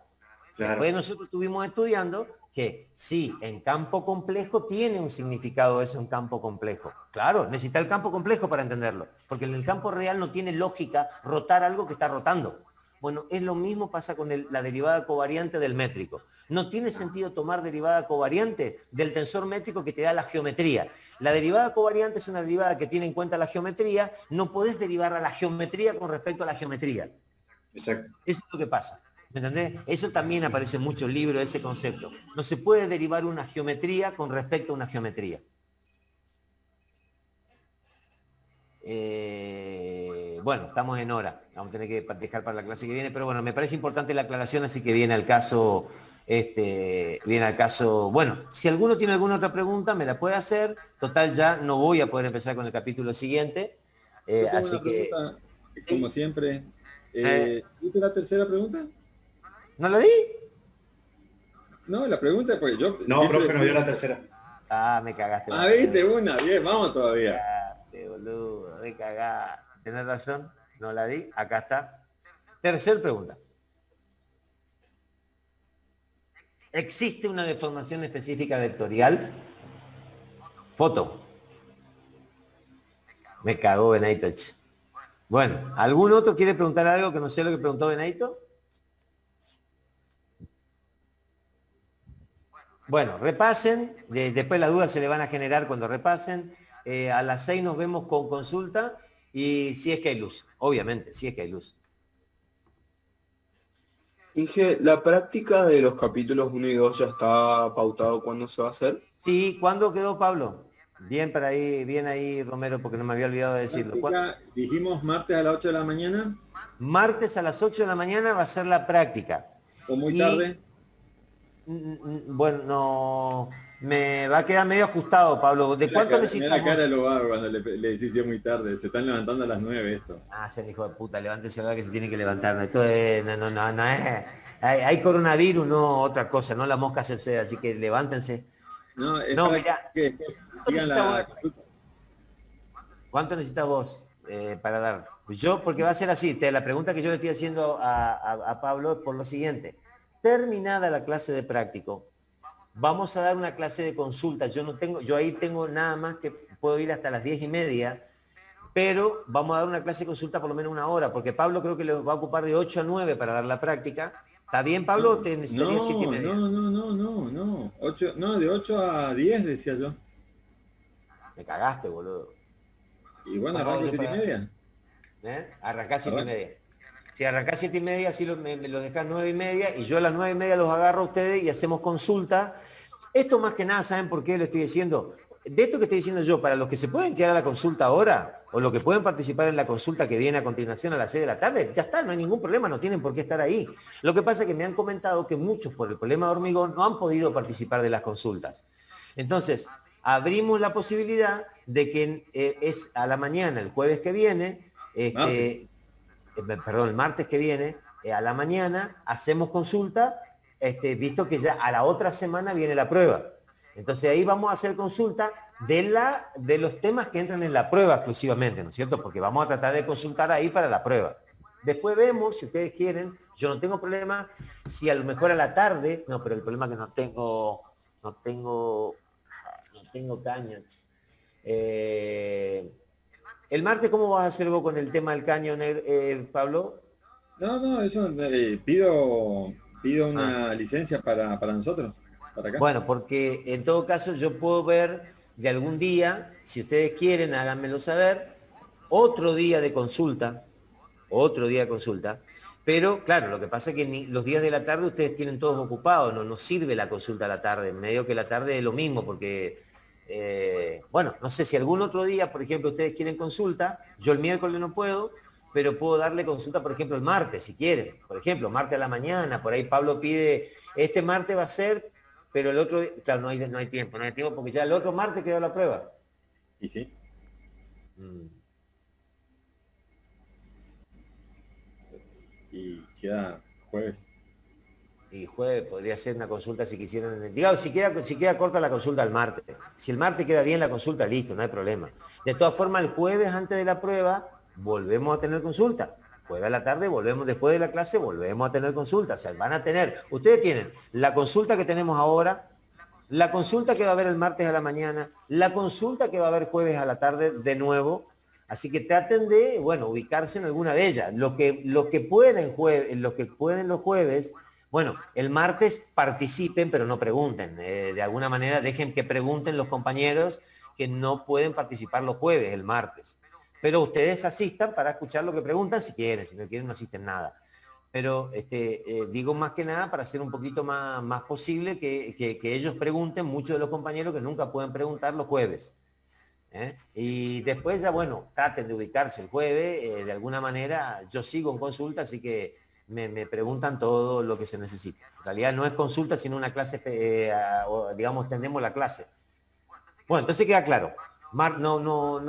Claro. Después nosotros estuvimos estudiando que sí, en campo complejo tiene un significado eso en campo complejo. Claro, necesita el campo complejo para entenderlo, porque en el campo real no tiene lógica rotar algo que está rotando. Bueno, es lo mismo pasa con la derivada covariante del métrico. No tiene sentido tomar derivada covariante del tensor métrico que te da la geometría. La derivada covariante es una derivada que tiene en cuenta la geometría, no podés derivar a la geometría con respecto a la geometría. Exacto. Eso es lo que pasa. ¿Me entendés? Eso también aparece en muchos libros, ese concepto. No se puede derivar una geometría con respecto a una geometría. Bueno, estamos en hora. Vamos a tener que dejar para la clase que viene, pero bueno, me parece importante la aclaración, así que viene al caso, bueno, si alguno tiene alguna otra pregunta, me la puede hacer. Total, ya no voy a poder empezar con el capítulo siguiente. Así que... Como siempre. ¿Viste la tercera pregunta? ¿No lo di? No, la pregunta, pues yo... No, profe, no dio la tercera. Ah, me cagaste. Ah, viste una, bien, vamos todavía. Boludo, de cagada. ¿Tenés razón? No la di. Acá está. Tercer pregunta. ¿Existe una deformación específica vectorial? Foto. Me cagó Benito. Bueno, ¿algún otro quiere preguntar algo que no sé lo que preguntó Benito? Bueno, repasen. Después las dudas se le van a generar cuando repasen. A las 6 nos vemos con consulta y si es que hay luz, obviamente, si es que hay luz. Inge, ¿la práctica de los capítulos 1 y 2 ya está pautado cuándo se va a hacer? Sí, ¿cuándo quedó Pablo? Bien ahí Romero, porque no me había olvidado de decirlo. Dijimos martes a las 8 de la mañana. Martes a las 8 de la mañana va a ser la práctica. ¿O muy tarde? Bueno, no... Me va a quedar medio ajustado, Pablo. ¿De cuánto necesitamos? Mira la cara lo hago cuando le decís muy tarde. Se están levantando a las 9 esto. Ah, ya dijo de puta, levántese ahora que se tiene que levantar. Esto es, no es... Hay coronavirus, no otra cosa, no la mosca sepsea, así que levántense. No, mira. Que sigan la... ¿Cuánto necesitas vos para dar? Yo, porque va a ser así. La pregunta que yo le estoy haciendo a Pablo es por lo siguiente. Terminada la clase de práctico, vamos a dar una clase de consulta. Yo ahí tengo nada más que puedo ir hasta las 10:30, pero vamos a dar una clase de consulta por lo menos 1 hora, porque Pablo creo que le va a ocupar de 8 a 9 para dar la práctica. ¿Está bien, Pablo? ¿Te necesitaría 7:30? No, de 8 a 10 decía yo. Me cagaste, boludo. Y bueno, arranco 7:30. Arrancás 7:30. Si arrancás 7:30, así me lo dejás 9:30 y yo a las 9:30 los agarro a ustedes y hacemos consulta. Esto más que nada, ¿saben por qué lo estoy diciendo? De esto que estoy diciendo yo, para los que se pueden quedar a la consulta ahora, o los que pueden participar en la consulta que viene a continuación a las 6 de la tarde, ya está, no hay ningún problema, no tienen por qué estar ahí. Lo que pasa es que me han comentado que muchos por el problema de hormigón no han podido participar de las consultas. Entonces, abrimos la posibilidad de que es a la mañana, el jueves que viene, el martes que viene, a la mañana, hacemos consulta, visto que ya a la otra semana viene la prueba. Entonces ahí vamos a hacer consulta de los temas que entran en la prueba exclusivamente, ¿no es cierto? Porque vamos a tratar de consultar ahí para la prueba. Después vemos, si ustedes quieren, yo no tengo problema, si a lo mejor a la tarde, no, pero el problema es que no tengo caña. El martes, ¿cómo vas a hacer vos con el tema del caño, Pablo? No, eso pido una licencia para nosotros, para acá. Bueno, porque en todo caso yo puedo ver de algún día, si ustedes quieren, háganmelo saber, otro día de consulta, pero claro, lo que pasa es que los días de la tarde ustedes tienen todos ocupados, no nos sirve la consulta a la tarde, medio que la tarde es lo mismo, porque, bueno, no sé si algún otro día, por ejemplo, ustedes quieren consulta, yo el miércoles no puedo, pero puedo darle consulta, por ejemplo, el martes, si quieren, por ejemplo, martes a la mañana, por ahí Pablo pide, este martes va a ser, pero el otro, claro, no hay tiempo porque ya el otro martes quedó la prueba. ¿Y sí? Y queda jueves. Y jueves podría ser una consulta si quisieran, digamos, si queda corta la consulta el martes. Si el martes queda bien la consulta, listo, no hay problema. De todas formas, el jueves antes de la prueba, volvemos a tener consulta. Jueves a la tarde, volvemos, después de la clase, volvemos a tener consulta. O sea, van a tener, ustedes tienen la consulta que tenemos ahora, la consulta que va a haber el martes a la mañana, la consulta que va a haber jueves a la tarde de nuevo. Así que traten de, bueno, ubicarse en alguna de ellas. Lo que pueden los jueves, bueno, el martes participen, pero no pregunten. De alguna manera dejen que pregunten los compañeros que no pueden participar los jueves, el martes. Pero ustedes asistan para escuchar lo que preguntan si quieren, si no quieren no asisten nada. Pero digo más que nada para hacer un poquito más posible que ellos pregunten, muchos de los compañeros que nunca pueden preguntar los jueves. Y después ya, bueno, traten de ubicarse el jueves, de alguna manera yo sigo en consulta, así que me preguntan todo lo que se necesita. En realidad no es consulta, sino una clase, digamos, extendemos la clase. Bueno, entonces queda claro. No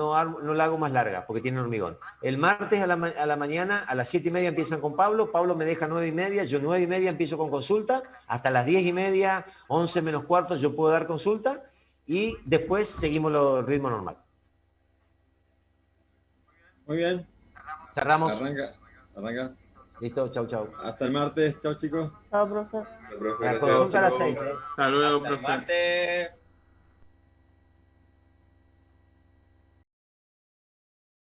la hago más larga porque tiene hormigón. El martes a la mañana a las 7:30 empiezan con Pablo. Pablo me deja 9:30. Yo 9:30 empiezo con consulta. Hasta las 10:30, 11 menos cuarto yo puedo dar consulta. Y después seguimos el ritmo normal. Muy bien. Cerramos. Arranca. Listo, chau, chau. Hasta el martes. Chao, chicos. Chao, profe. Profe, La gracias. consulta a las 6. Hasta luego, Hasta el profe. martes.